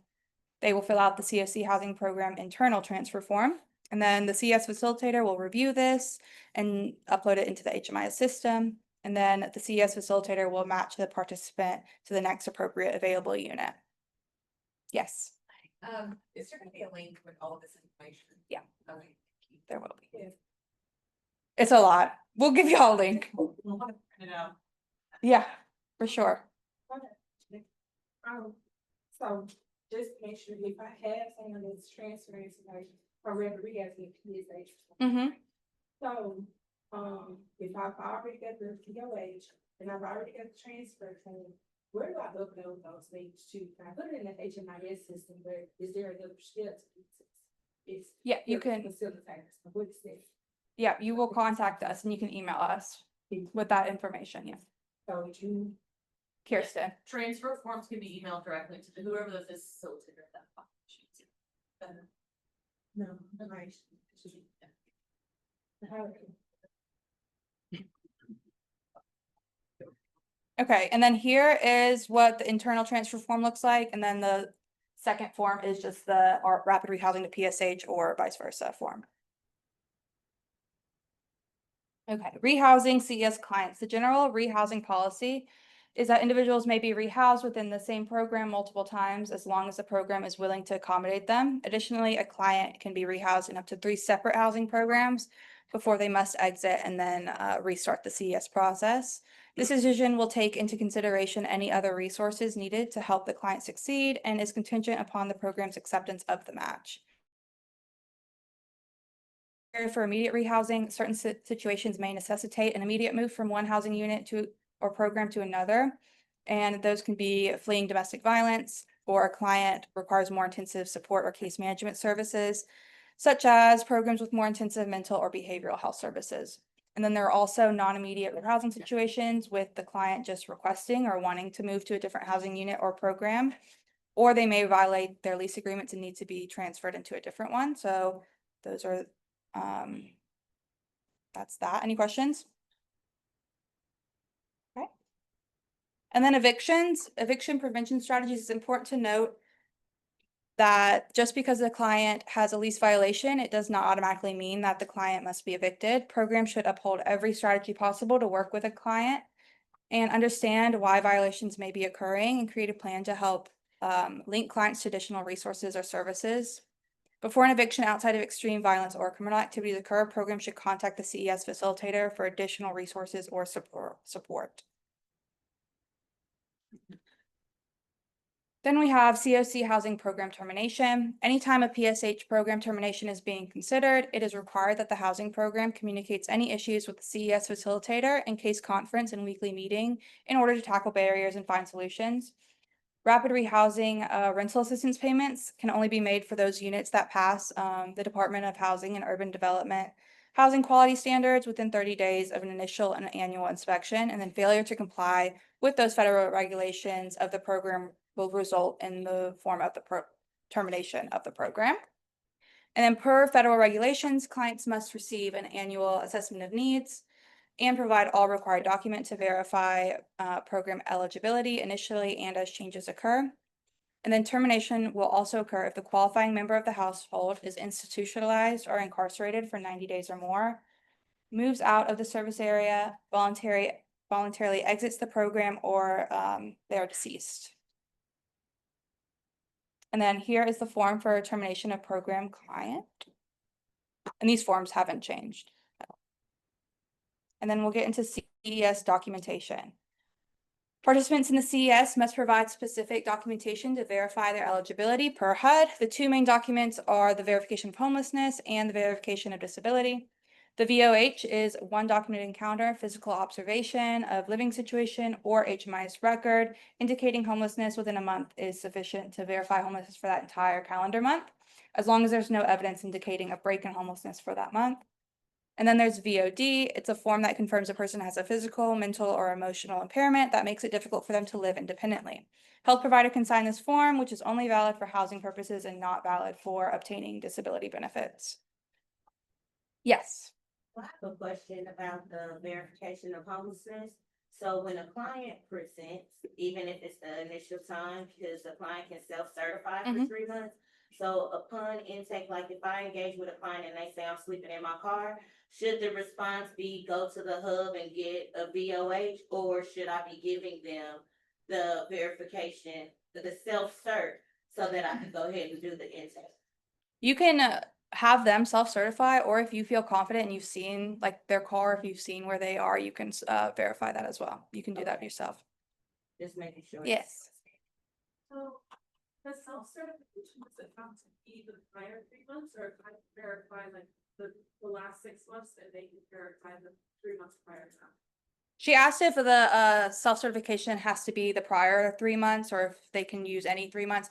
they will fill out the COC housing program internal transfer form. And then the CS facilitator will review this and upload it into the HMIS system. And then the CS facilitator will match the participant to the next appropriate available unit. Yes. Is there gonna be a link with all of this information? Yeah. Okay. There will be. Yeah. It's a lot. We'll give you all a link. We'll want to print it out. Yeah, for sure. So just to make sure if I have someone that's transferring to like a referee as a PSH. Mm-hmm. So, if I've already got the POH and I've already got the transfer form, where do I upload those things to? Can I put it in the HMIS system, but is there another step? It's. Yeah, you can. Facilitators, what's this? Yeah, you will contact us and you can email us with that information. Yeah. So you, Kirsten. Transfer forms can be emailed directly to whoever the facilitator of that population is. no, right. Okay, and then here is what the internal transfer form looks like, and then the second form is just the rapid rehousing to PSH or vice versa form. Okay, rehousing CES clients. The general rehousing policy is that individuals may be rehoused within the same program multiple times as long as the program is willing to accommodate them. Additionally, a client can be rehoused in up to 3 separate housing programs before they must exit and then restart the CES process. This decision will take into consideration any other resources needed to help the client succeed and is contingent upon the program's acceptance of the match. For immediate rehousing, certain situations may necessitate an immediate move from one housing unit or program to another. And those can be fleeing domestic violence, or a client requires more intensive support or case management services, such as programs with more intensive mental or behavioral health services. And then there are also non-immediate housing situations with the client just requesting or wanting to move to a different housing unit or program. Or they may violate their lease agreements and need to be transferred into a different one. So those are, that's that. Any questions? Okay. And then eviction prevention strategies, it's important to note that just because the client has a lease violation, it does not automatically mean that the client must be evicted. Programs should uphold every strategy possible to work with a client and understand why violations may be occurring and create a plan to help link clients to additional resources or services. Before an eviction outside of extreme violence or criminal activities occur, programs should contact the CES facilitator for additional resources or support. Then we have COC housing program termination. Anytime a PSH program termination is being considered, it is required that the housing program communicates any issues with the CES facilitator in case conference and weekly meeting in order to tackle barriers and find solutions. Rapid rehousing rental assistance payments can only be made for those units that pass the Department of Housing and Urban Development housing quality standards within 30 days of an initial and annual inspection, and then failure to comply with those federal regulations of the program will result in the form of the termination of the program. And then per federal regulations, clients must receive an annual assessment of needs and provide all required documents to verify program eligibility initially and as changes occur. And then termination will also occur if the qualifying member of the household is institutionalized or incarcerated for 90 days or more, moves out of the service area, voluntarily exits the program, or they are deceased. And then here is the form for termination of program client. And these forms haven't changed. And then we'll get into CES documentation. Participants in the CES must provide specific documentation to verify their eligibility per HUD. The two main documents are the verification of homelessness and the verification of disability. The VOH is one documented encounter, physical observation of living situation, or HMIS record indicating homelessness within a month is sufficient to verify homelessness for that entire calendar month, as long as there's no evidence indicating a break in homelessness for that month. And then there's VOD. It's a form that confirms a person has a physical, mental, or emotional impairment that makes it difficult for them to live independently. Health provider can sign this form, which is only valid for housing purposes and not valid for obtaining disability benefits. Yes. I have a question about the verification of homelessness. So when a client presents, even if it's the initial time, because the client can self-certify for 3 months. So upon intake, like if I engage with a client and they say I'm sleeping in my car, should the response be go to the hub and get a VOH, or should I be giving them the verification, the self-cert, so that I can go ahead and do the intake? You can have them self-certify, or if you feel confident and you've seen like their car, if you've seen where they are, you can verify that as well. You can do that yourself. Just making sure. Yes. So the self-certification, does it have to be the prior 3 months, or can I verify like the last 6 months and they can verify the 3 months prior to that? She asked if the self-certification has to be the prior 3 months, or if they can use any 3 months.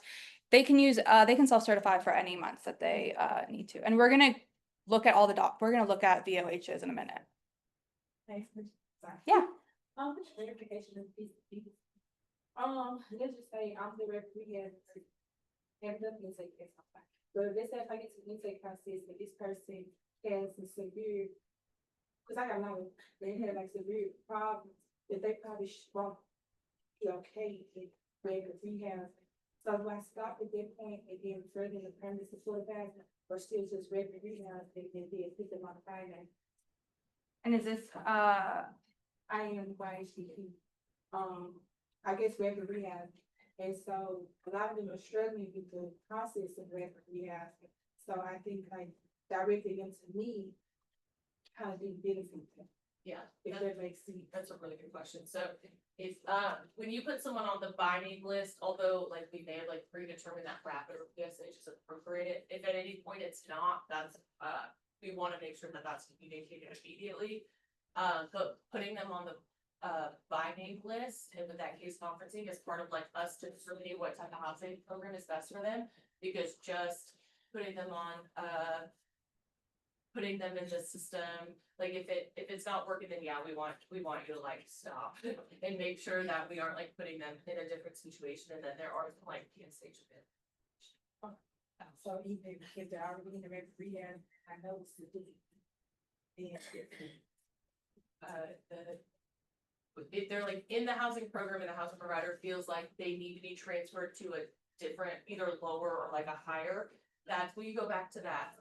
They can use they can self-certify for any month that they need to. And we're gonna look at all the we're gonna look at VOHs in a minute. Yeah. Which verification is this? Let's just say I'm the referee and nothing to say this. But let's say if I get to the intake process and this person has some severe, because I got know they had like severe problems that they probably won't be okay if they're rehab. So do I stop at that point and then further the permanent support advisor, or still just regular rehab and then pick them on the finance? And is this I am YHDP. I guess regular rehab. And so a lot of them are struggling with the process of regular rehab. So I think like directing them to me kind of be benefit them, Yeah, if that makes sense. that's a really good question. So if, when you put someone on the binding list, although like we may have like predetermined that rapid or PSH is appropriate, if at any point it's not, that's, we want to make sure that that's communicated immediately. But putting them on the binding list and with that case conferencing is part of like us to determine what type of housing program is best for them, because just putting them on putting them in the system. Like if it's not working, then yeah, we want you to like stop and make sure that we aren't like putting them in a different situation and that there are like PSH of it. So even if they're already in the rehab, I know it's the. If they're like in the housing program and the housing provider feels like they need to be transferred to a different, either lower or like a higher, that's when you go back to that,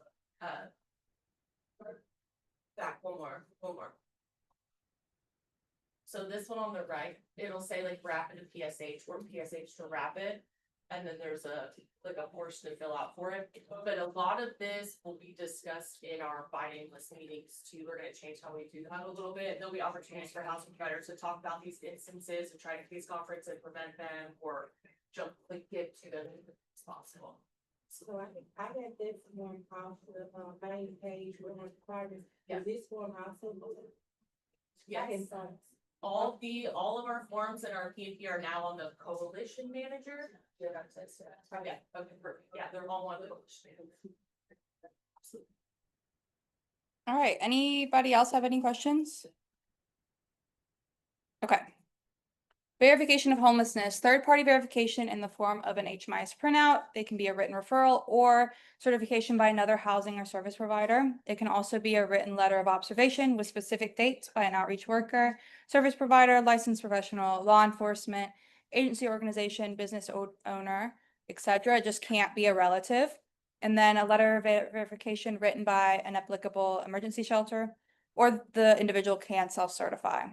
back one more. So this one on the right, it'll say like rapid to PSH or PSH to rapid. And then there's a portion to fill out for it. But a lot of this will be discussed in our binding list meetings too. We're gonna change how we do that a little bit. There'll be opportunities for housing providers to talk about these instances and try to case conference and prevent them or get to them as possible. So I got this one off the main page where it's requirements. Yeah. Is this one also? Yes. All of our forms and our PNP are now on the coalition manager. Yeah, that says that. Okay, perfect. Yeah, they're all on the coalition manager. All right, anybody else have any questions? Okay. Verification of homelessness, third-party verification in the form of an HMIS printout. They can be a written referral or certification by another housing or service provider. It can also be a written letter of observation with specific dates by an outreach worker, service provider, licensed professional, law enforcement, agency, organization, business owner, etc. It just can't be a relative. And then a letter of verification written by an applicable emergency shelter, or the individual can self-certify.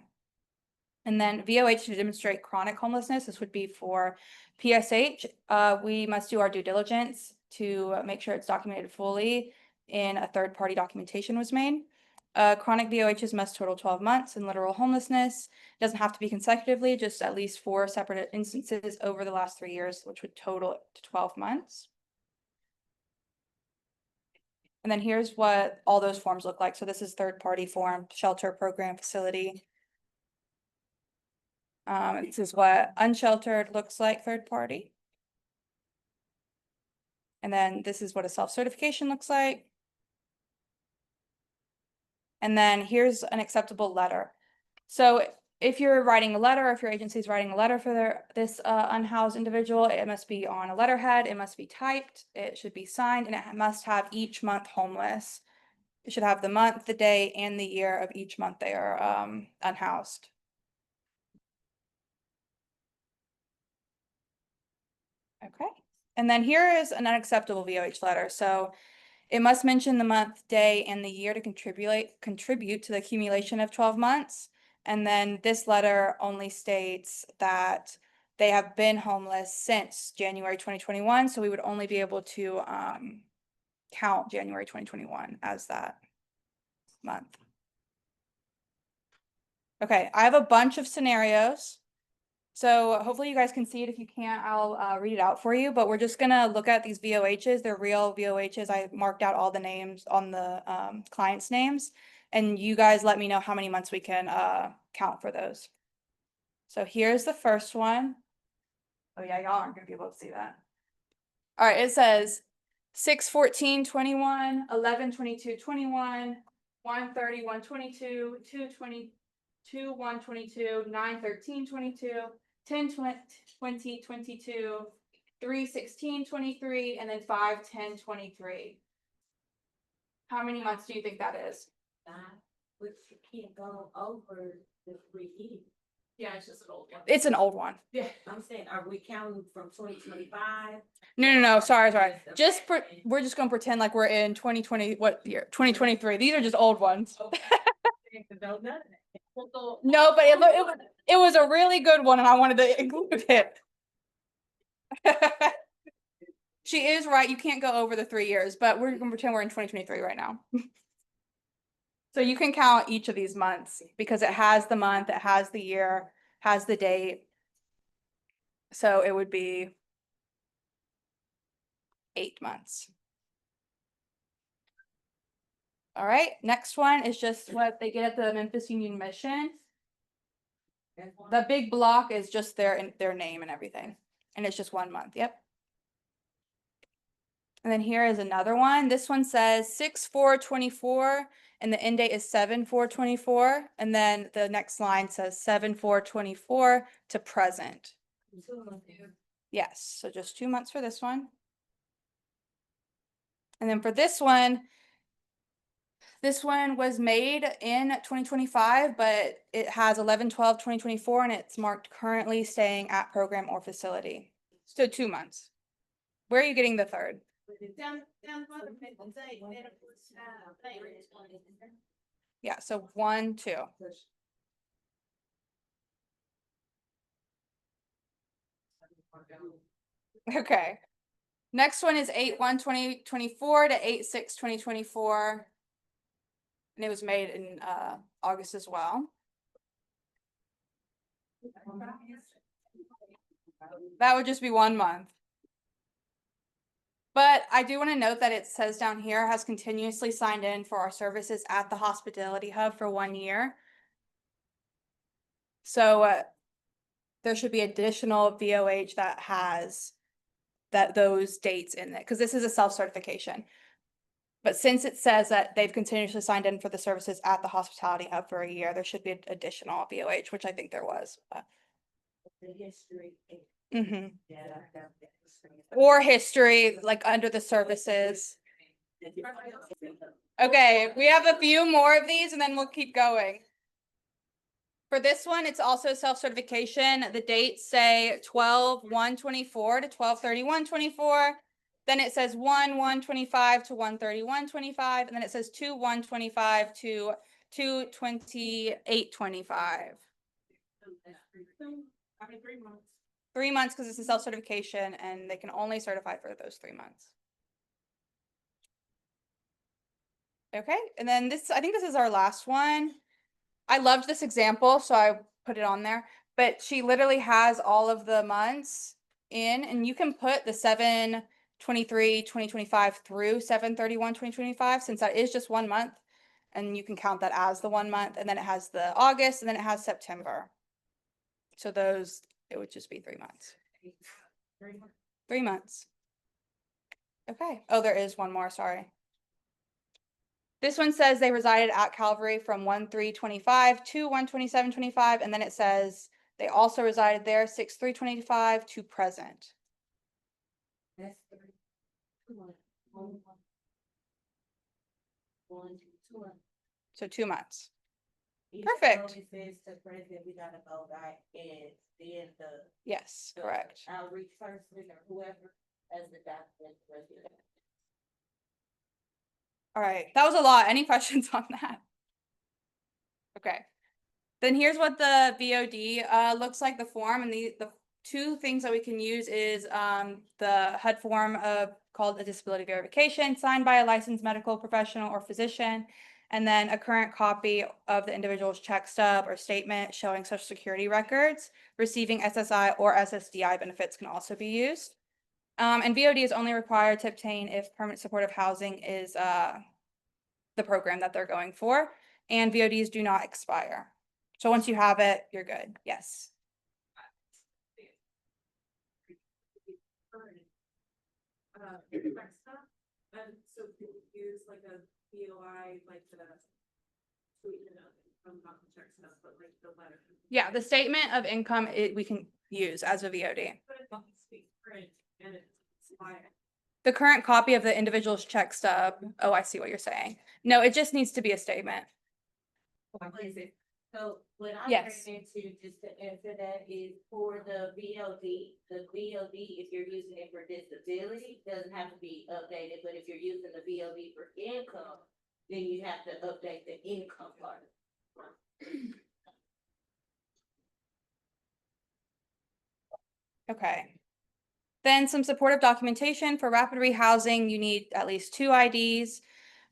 And then VOH to demonstrate chronic homelessness, this would be for PSH. We must do our due diligence to make sure it's documented fully and a third-party documentation was made. Chronic VOHs must total 12 months and literal homelessness. It doesn't have to be consecutively, just at least 4 separate instances over the last 3 years, which would total to 12 months. And then here's what all those forms look like. So this is third-party form, shelter, program, facility. This is what unsheltered looks like, third party. And then this is what a self-certification looks like. And then here's an acceptable letter. So if you're writing a letter, if your agency is writing a letter for this unhoused individual, it must be on a letterhead, it must be typed, it should be signed, and it must have each month homeless. It should have the month, the day, and the year of each month they are unhoused. Okay, and then here is an unacceptable VOH letter. So it must mention the month, day, and the year to contribute to the accumulation of 12 months. And then this letter only states that they have been homeless since January 2021. So we would only be able to count January 2021 as that month. Okay, I have a bunch of scenarios. So hopefully you guys can see it. If you can't, I'll read it out for you, but we're just gonna look at these VOHs. They're real VOHs. I marked out all the names on the clients' names, and you guys let me know how many months we can count for those. So here's the first one. Oh yeah, y'all aren't gonna be able to see that. All right, it says 6/14/21, 11/22/21, 1/30/122, 2/22, 1/22, 9/13/22, 10/20/22, 3/16/23, and then 5/10/23. How many months do you think that is? Which can't go over the 3 years. Yeah, it's just an old one. It's an old one. Yeah. I'm saying, are we counting from 2025? No, sorry. We're just gonna pretend like we're in 2020, what year? 2023. These are just old ones. No, but it was a really good one and I wanted to include it. She is right. You can't go over the 3 years, but we're gonna pretend we're in 2023 right now. So you can count each of these months because it has the month, it has the year, has the date. So it would be 8 months. All right, next one is just what they get at the Memphis Union Mission. The big block is just their name and everything. And it's just 1 month, yep. And then here is another one. This one says 6/4/24 and the end date is 7/4/24. And then the next line says 7/4/24 to present. Yes, so just 2 months for this one. And then for this one was made in 2025, but it has 11/12/2024 and it's marked currently staying at program or facility. So 2 months. Where are you getting the third? Yeah, so 1, 2. Okay. Next one is 8/1/2024 to 8/6/2024. And it was made in August as well. That would just be 1 month. But I do want to note that it says down here has continuously signed in for our services at the hospitality hub for 1 year. So there should be additional VOH that has those dates in it, because this is a self-certification. But since it says that they've continuously signed in for the services at the hospitality hub for 1 year, there should be an additional VOH, which I think there was. The history. Mhm. Yeah. Or history, like under the services. Okay, we have a few more of these and then we'll keep going. For this one, it's also self-certification. The dates say 12/1/24 to 12/31/24. Then it says 1/1/25 to 1/31/25, and then it says 2/1/25 to 2/28/25. I mean, 3 months. 3 months because it's a self-certification and they can only certify for those 3 months. Okay, and then I think this is our last one. I loved this example, so I put it on there, but she literally has all of the months in, and you can put the 7/23/2025 through 7/31/2025, since that is just 1 month, and you can count that as the 1 month, and then it has the August, and then it has September. So those, it would just be 3 months. 3 months. Okay. Oh, there is one more, sorry. This one says they resided at Calvary from 1/3/25 to 1/27/25, and then it says they also resided there 6/3/25 to present. That's 3. 1, 2. So 2 months. Each Perfect. one it says to present, we gotta go back and then Yes, the correct. outreach person or whoever as the document president. All right, that was a lot. Any questions on that? Okay. Then here's what the VOD looks like, the form, and the 2 things that we can use is the HUD form called a disability verification, signed by a licensed medical professional or physician, and then a current copy of the individual's check stub or statement showing Social Security records. Receiving SSI or SSDI benefits can also be used. And VOD is only required to obtain if permanent supportive housing is the program that they're going for, and VODs do not expire. So once you have it, you're good. Yes. Check stuff, and so can we use like a BOI, like the, not the check stuff, but like the letter. Yeah, the statement of income we can use as a VOD. But it doesn't speak print and it's expired. The current copy of the individual's check stub. Oh, I see what you're saying. No, it just needs to be a statement. So what I'm Yes. turning into, just to answer that, is for the VOD, if you're using it for disability, doesn't have to be updated, but if you're using the VOD for income, then you have to update the income part. Okay. Then some supportive documentation for rapid rehousing. You need at least 2 IDs.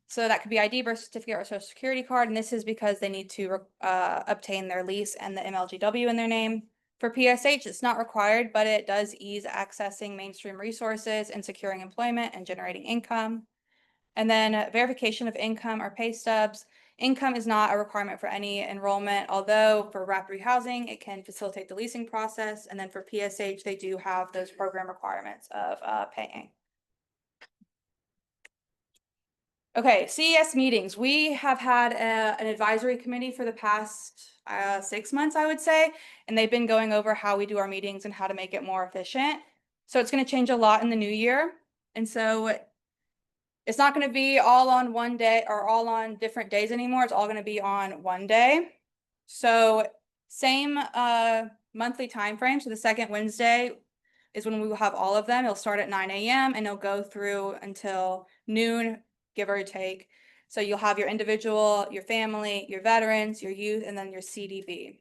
So that could be ID, birth certificate, or social security card. And this is because they need to obtain their lease and the MLGW in their name. For PSH, it's not required, but it does ease accessing mainstream resources and securing employment and generating income. And then verification of income or pay stubs. Income is not a requirement for any enrollment, although for rapid rehousing, it can facilitate the leasing process. And then for PSH, they do have those program requirements of paying. Okay, CES meetings. We have had an advisory committee for the past 6 months, I would say, and they've been going over how we do our meetings and how to make it more efficient. So it's going to change a lot in the new year. And so it's not going to be all on one day or all on different days anymore. It's all going to be on one day. So same monthly time frame. So the second Wednesday is when we will have all of them. It'll start at 9 a.m. and it'll go through until noon, give or take. So you'll have your individual, your family, your veterans, your youth, and then your CDB.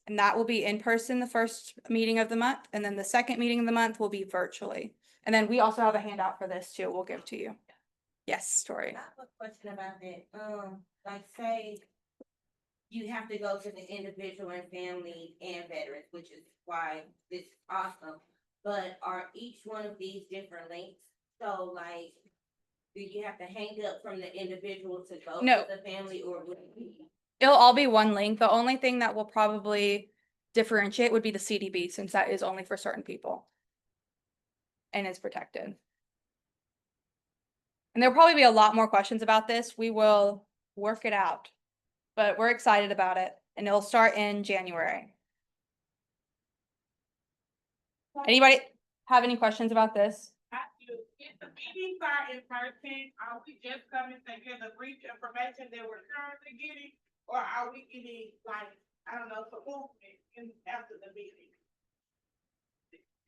And that will be in person the first meeting of the month. And then the second meeting of the month will be virtually. And then we also have a handout for this too. We'll give to you. Yes, Tori. I have a question about that. Like say you have to go to the individual and family and veterans, which is why this is awesome. But are each one of these different links? So like, do you have to hang up from the individual to go No. to the family, or would it be? It'll all be one link. The only thing that will probably differentiate would be the CDB, since that is only for certain people. And it's protected. And there'll probably be a lot more questions about this. We will work it out. But we're excited about it, and it'll start in January. Anybody have any questions about this? If the meetings are in person, are we just coming to hear the brief information that we're currently getting? Or are we getting like, I don't know, some movement after the meeting?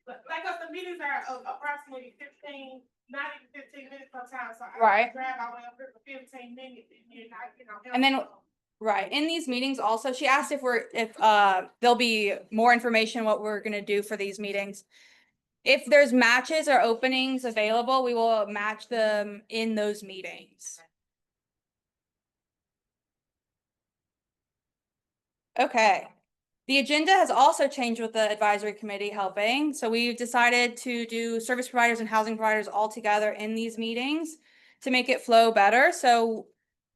Like if the meetings are of approximately 15, not even 15 minutes sometimes, so I Right. drive all the way up here for 15 minutes and then I, And then- Right. In these meetings also, she asked if there'll be more information what we're gonna do for these meetings. If there's matches or openings available, we will match them in those meetings. Okay. The agenda has also changed with the advisory committee helping. So we've decided to do service providers and housing providers all together in these meetings to make it flow better. So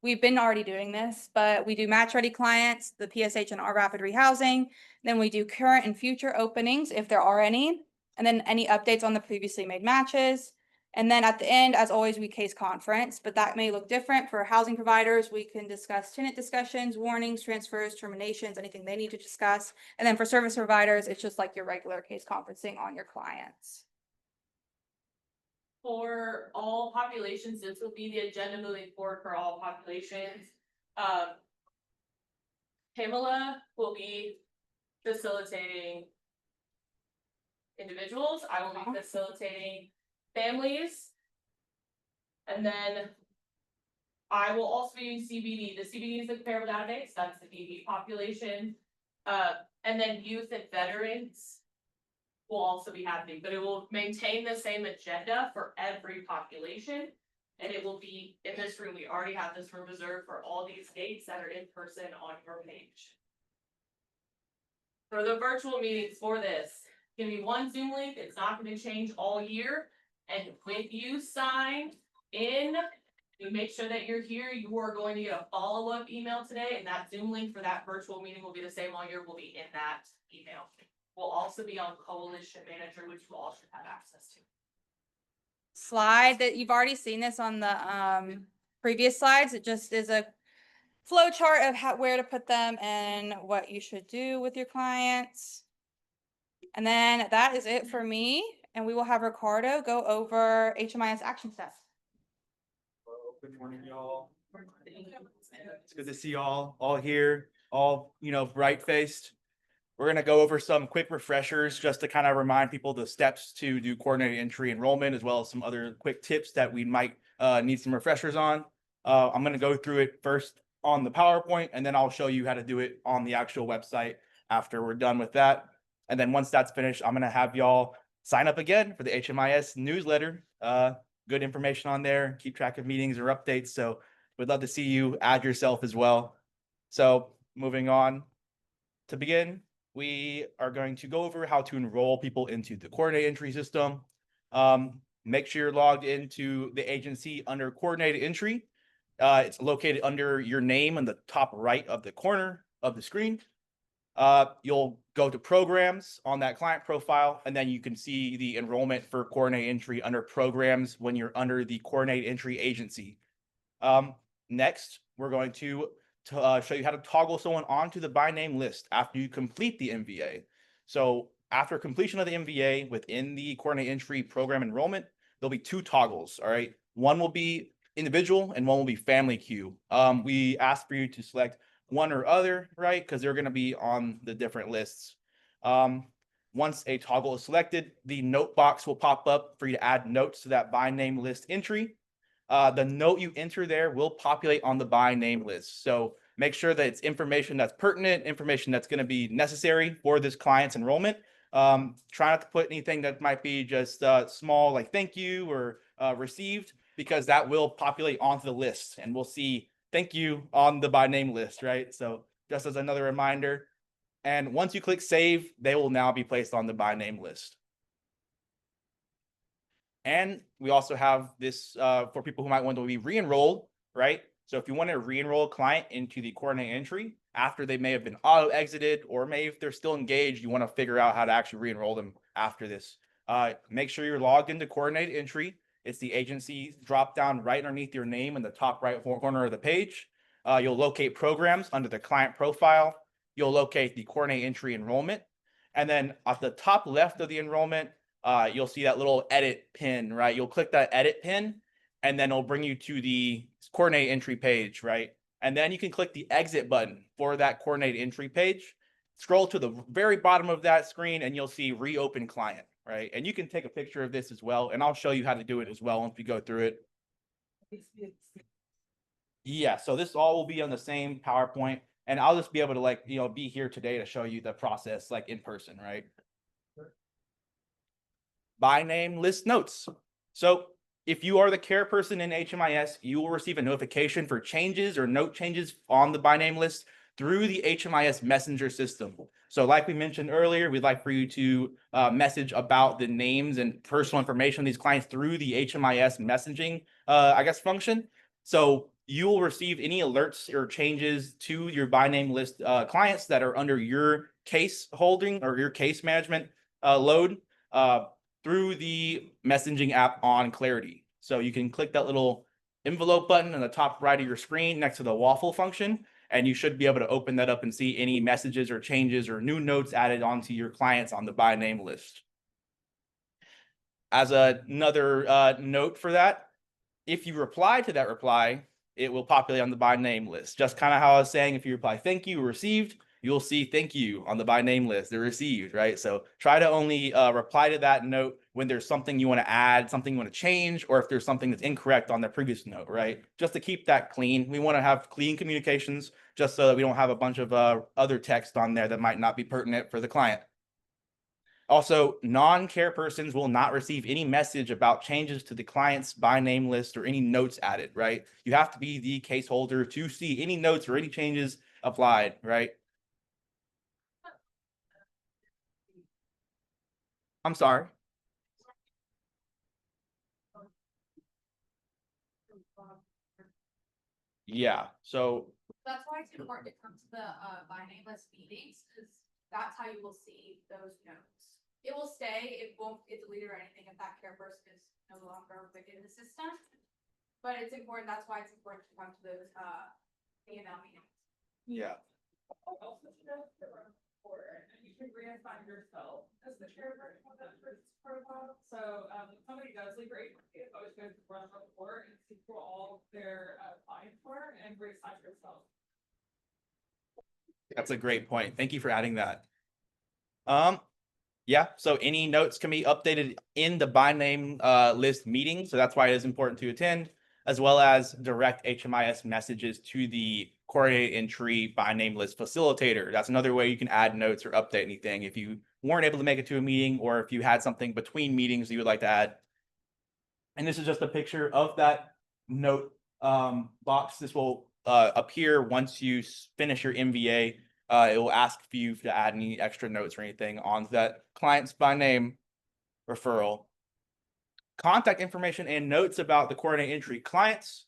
we've been already doing this, but we do match ready clients, the PSH and our rapid rehousing. Then we do current and future openings if there are any, and then any updates on the previously made matches. And then at the end, as always, we case conference, but that may look different for housing providers. We can discuss tenant discussions, warnings, transfers, terminations, anything they need to discuss. And then for service providers, it's just like your regular case conferencing on your clients. For all populations, this will be the agenda moving forward for all populations. Pamela will be facilitating individuals. I will be facilitating families. And then I will also be using CBD. The CBD is the comparable database. That's the DV population. And then youth and veterans will also be happening, but it will maintain the same agenda for every population. And it will be in this room. We already have this room reserved for all these dates that are in person on your page. For the virtual meetings for this, it's gonna be one Zoom link. It's not gonna change all year. And when you sign in, you make sure that you're here, you are going to get a follow-up email today, and that Zoom link for that virtual meeting will be the same all year, will be in that email. Will also be on Coalition Manager, which you all should have access to. Slide that you've already seen this on the previous slides. It just is a flow chart of where to put them and what you should do with your clients. And then that is it for me. And we will have Ricardo go over HMIS action steps. Hello, good morning, y'all. It's good to see y'all all here, all, bright faced. We're gonna go over some quick refreshers just to kind of remind people the steps to do coordinated entry enrollment, as well as some other quick tips that we might need some refreshers on. I'm gonna go through it first on the PowerPoint, and then I'll show you how to do it on the actual website after we're done with that. And then once that's finished, I'm gonna have y'all sign up again for the HMIS newsletter. Good information on there, keep track of meetings or updates. So we'd love to see you add yourself as well. So moving on, to begin, we are going to go over how to enroll people into the coordinated entry system. Make sure you're logged into the agency under coordinated entry. It's located under your name in the top right of the corner of the screen. You'll go to programs on that client profile, and then you can see the enrollment for coordinated entry under programs when you're under the coordinated entry agency. Next, we're going to show you how to toggle someone onto the by name list after you complete the MVA. So after completion of the MVA within the coordinate entry program enrollment, there'll be 2 toggles. All right. One will be individual and one will be family queue. We ask for you to select one or other, right? Because they're going to be on the different lists. Once a toggle is selected, the note box will pop up for you to add notes to that by name list entry. The note you enter there will populate on the by name list. So make sure that it's information that's pertinent, information that's going to be necessary for this client's enrollment. Try not to put anything that might be just small, like thank you or received, because that will populate onto the list and we'll see thank you on the by name list, right? So just as another reminder. And once you click save, they will now be placed on the by name list. And we also have this for people who might want to be re-enrolled, right? So if you want to re-enroll a client into the coordinate entry after they may have been auto-exited, or maybe if they're still engaged, you want to figure out how to actually re-enroll them after this. Make sure you're logged into coordinate entry. It's the agency drop down right underneath your name in the top right corner of the page. You'll locate programs under the client profile. You'll locate the coordinate entry enrollment. And then at the top left of the enrollment, you'll see that little edit pin, right? You'll click that edit pin and then it'll bring you to the coordinate entry page, right? And then you can click the exit button for that coordinate entry page. Scroll to the very bottom of that screen and you'll see reopen client, right? And you can take a picture of this as well. And I'll show you how to do it as well once we go through it. Yeah, so this all will be on the same PowerPoint. And I'll just be able to be here today to show you the process like in person, right? By name list notes. So if you are the care person in HMIS, you will receive a notification for changes or note changes on the by name list through the HMIS messenger system. So like we mentioned earlier, we'd like for you to message about the names and personal information of these clients through the HMIS messaging, function. So you will receive any alerts or changes to your by name list clients that are under your case holding or your case management load through the messaging app on Clarity. So you can click that little envelope button in the top right of your screen next to the waffle function, and you should be able to open that up and see any messages or changes or new notes added onto your clients on the by name list. As another note for that, if you reply to that reply, it will populate on the by name list. Just kind of how I was saying, if you reply thank you received, you'll see thank you on the by name list, they're received, right? So try to only reply to that note when there's something you want to add, something you want to change, or if there's something that's incorrect on the previous note, right? Just to keep that clean. We want to have clean communications just so that we don't have a bunch of other text on there that might not be pertinent for the client. Also, non-care persons will not receive any message about changes to the client's by name list or any notes added, right? You have to be the case holder to see any notes or any changes applied, right? I'm sorry. Yeah, so That's why it's important to come to the by name list meetings, because that's how you will see those notes. It will stay, it won't get deleted or anything if that care person is no longer within the system. But it's important, that's why it's important to come to those email meetings. yeah. You can reassign yourself as the chairperson of that person's profile. So if somebody does leave your agency, it's always good to run a report and see who all their clients were and reassign yourself. That's a great point. Thank you for adding that. Yeah, so any notes can be updated in the by name list meeting. So that's why it is important to attend, as well as direct HMIS messages to the coordinate entry by name list facilitator. That's another way you can add notes or update anything if you weren't able to make it to a meeting, or if you had something between meetings you would like to add. And this is just a picture of that note box. This will appear once you finish your MVA. It will ask for you to add any extra notes or anything on that client's by name referral. Contact information and notes about the coordinate entry clients,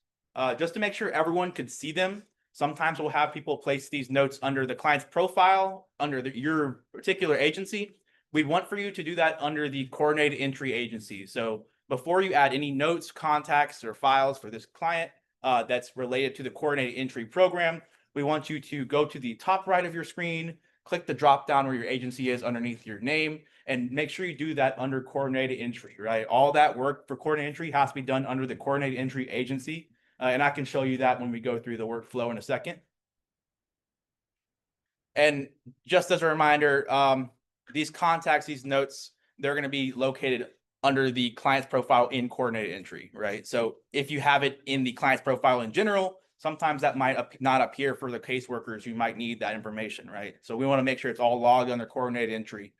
just to make sure everyone could see them. Sometimes we'll have people place these notes under the client's profile, under your particular agency. We want for you to do that under the coordinated entry agency. So before you add any notes, contacts, or files for this client, that's related to the coordinated entry program, we want you to go to the top right of your screen, click the drop down where your agency is underneath your name, and make sure you do that under coordinated entry, right? All that work for coordinated entry has to be done under the coordinated entry agency. And I can show you that when we go through the workflow in a second. And just as a reminder, these contacts, these notes, they're going to be located under the client's profile in coordinated entry, right? So if you have it in the client's profile in general, sometimes that might not appear for the caseworkers who might need that information, right? So we want to make sure it's all logged under coordinated entry,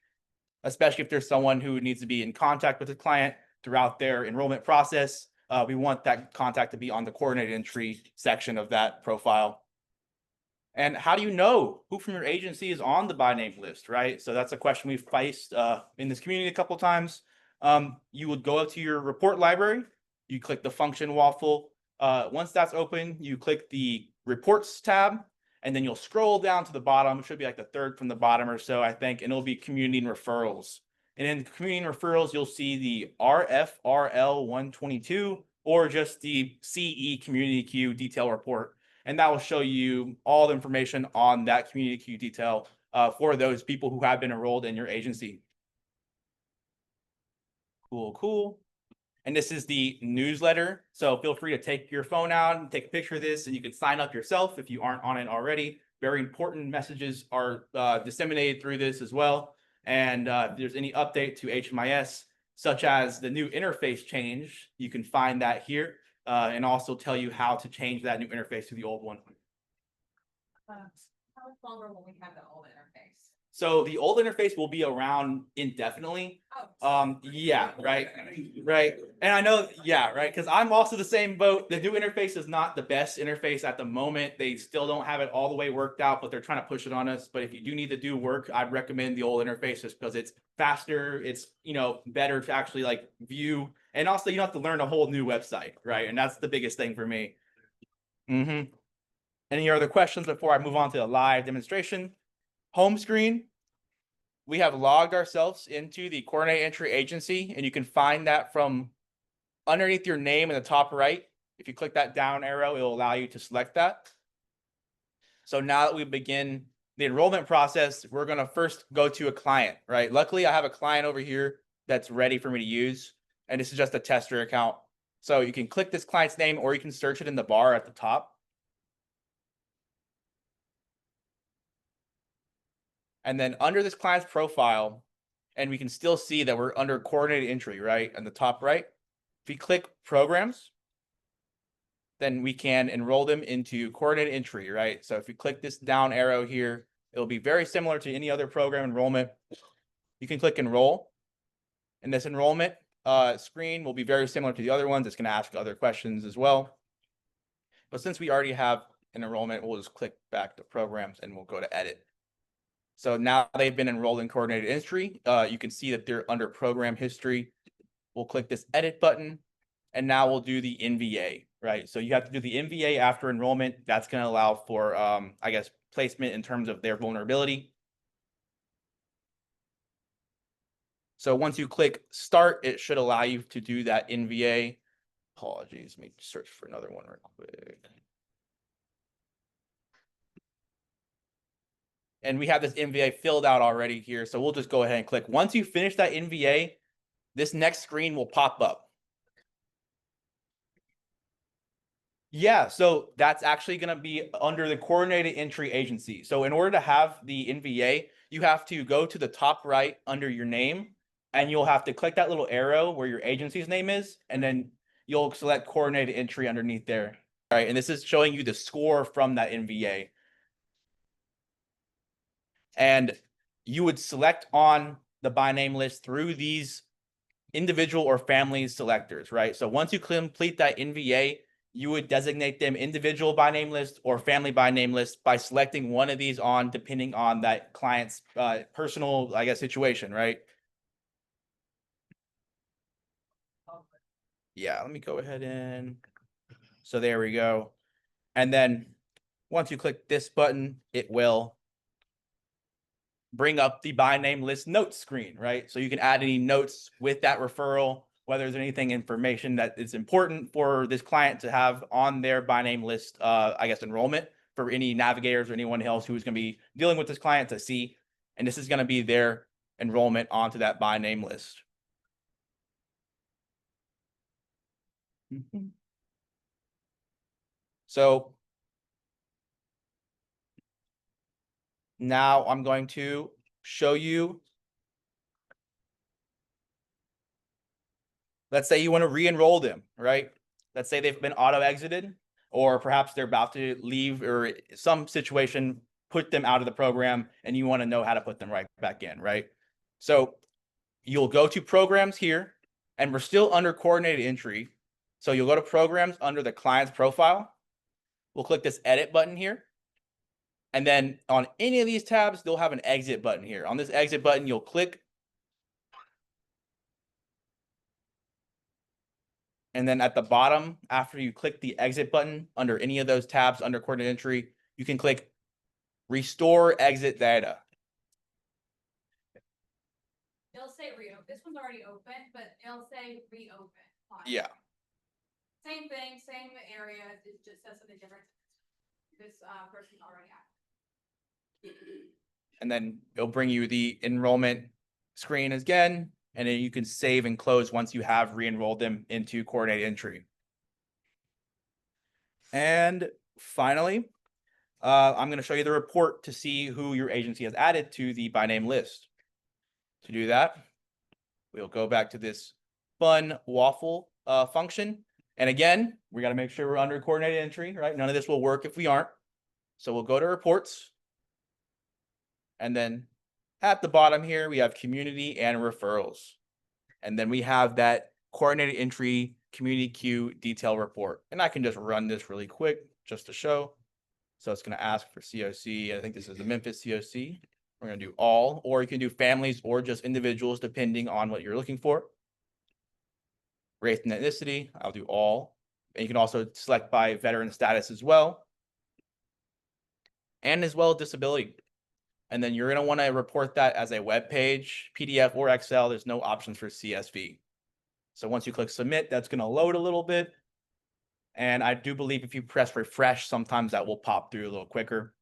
especially if there's someone who needs to be in contact with the client throughout their enrollment process. We want that contact to be on the coordinated entry section of that profile. And how do you know who from your agency is on the by name list, right? So that's a question we've faced in this community a couple of times. You would go up to your report library, you click the function waffle. Once that's open, you click the reports tab, and then you'll scroll down to the bottom. It should be like the third from the bottom or so, I think, and it'll be community and referrals. And in community and referrals, you'll see the RFRL 122 or just the CE community queue detail report. And that will show you all the information on that community queue detail for those people who have been enrolled in your agency. Cool. And this is the newsletter. So feel free to take your phone out and take a picture of this, and you can sign up yourself if you aren't on it already. Very important messages are disseminated through this as well. And if there's any update to HMIS, such as the new interface change, you can find that here. And also tell you how to change that new interface to the old one. How much longer will we have the old interface? So the old interface will be around indefinitely. Yeah, right. And I know, yeah, right. Because I'm also the same boat. The new interface is not the best interface at the moment. They still don't have it all the way worked out, but they're trying to push it on us. But if you do need to do work, I'd recommend the old interface just because it's faster. It's, better to actually like view. And also you don't have to learn a whole new website, right? And that's the biggest thing for me. Any other questions before I move on to the live demonstration? Home screen. We have logged ourselves into the coordinated entry agency, and you can find that from underneath your name in the top right. If you click that down arrow, it will allow you to select that. So now that we begin the enrollment process, we're going to first go to a client, right? Luckily, I have a client over here that's ready for me to use, and this is just a tester account. So you can click this client's name, or you can search it in the bar at the top. And then under this client's profile, and we can still see that we're under coordinated entry, right? On the top right. If we click programs, then we can enroll them into coordinated entry, right? So if you click this down arrow here, it'll be very similar to any other program enrollment. You can click enroll. And this enrollment screen will be very similar to the other ones. It's going to ask other questions as well. But since we already have an enrollment, we'll just click back to programs and we'll go to edit. So now they've been enrolled in coordinated entry. You can see that they're under program history. We'll click this edit button, and now we'll do the NVA, right? So you have to do the NVA after enrollment. That's going to allow for, placement in terms of their vulnerability. So once you click start, it should allow you to do that NVA. Apologies, let me search for another one real quick. And we have this NVA filled out already here. So we'll just go ahead and click. Once you finish that NVA, this next screen will pop up. Yeah, so that's actually going to be under the coordinated entry agency. So in order to have the NVA, you have to go to the top right under your name, and you'll have to click that little arrow where your agency's name is, and then you'll select coordinated entry underneath there. All right, and this is showing you the score from that NVA. And you would select on the by name list through these individual or family selectors, right? So once you complete that NVA, you would designate them individual by name list or family by name list by selecting one of these on depending on that client's personal, situation, right? Yeah, let me go ahead and, so there we go. And then once you click this button, it will bring up the by name list notes screen, right? So you can add any notes with that referral, whether there's anything information that is important for this client to have on their by name list, I guess, enrollment for any navigators or anyone else who is going to be dealing with this client to see. And this is going to be their enrollment onto that by name list. So now I'm going to show you. Let's say you want to re-enroll them, right? Let's say they've been auto-exited, or perhaps they're about to leave, or some situation put them out of the program and you want to know how to put them right back in, right? So you'll go to programs here, and we're still under coordinated entry. So you'll go to programs under the client's profile. We'll click this edit button here. And then on any of these tabs, they'll have an exit button here. On this exit button, you'll click. And then at the bottom, after you click the exit button under any of those tabs under coordinated entry, you can click restore exit data. It'll say reopen. This one's already open, but it'll say reopen. Yeah. Same thing, same area, it just says something different. This person's already active. And then it'll bring you the enrollment screen again, and then you can save and close once you have re-enrolled them into coordinated entry. And finally, I'm going to show you the report to see who your agency has added to the by name list. To do that, we'll go back to this fun waffle function. And again, we got to make sure we're under coordinated entry, right? None of this will work if we aren't. So we'll go to reports. And then at the bottom here, we have community and referrals. And then we have that coordinated entry community queue detail report. And I can just run this really quick just to show. So it's going to ask for COC. I think this is the Memphis COC. We're going to do all, or you can do families or just individuals, depending on what you're looking for. Race and ethnicity, I'll do all. And you can also select by veteran status as well. And as well as disability. And then you're going to want to report that as a web page, PDF, or Excel. There's no options for CSV. So once you click submit, that's going to load a little bit. And I do believe if you press refresh, sometimes that will pop through a little quicker.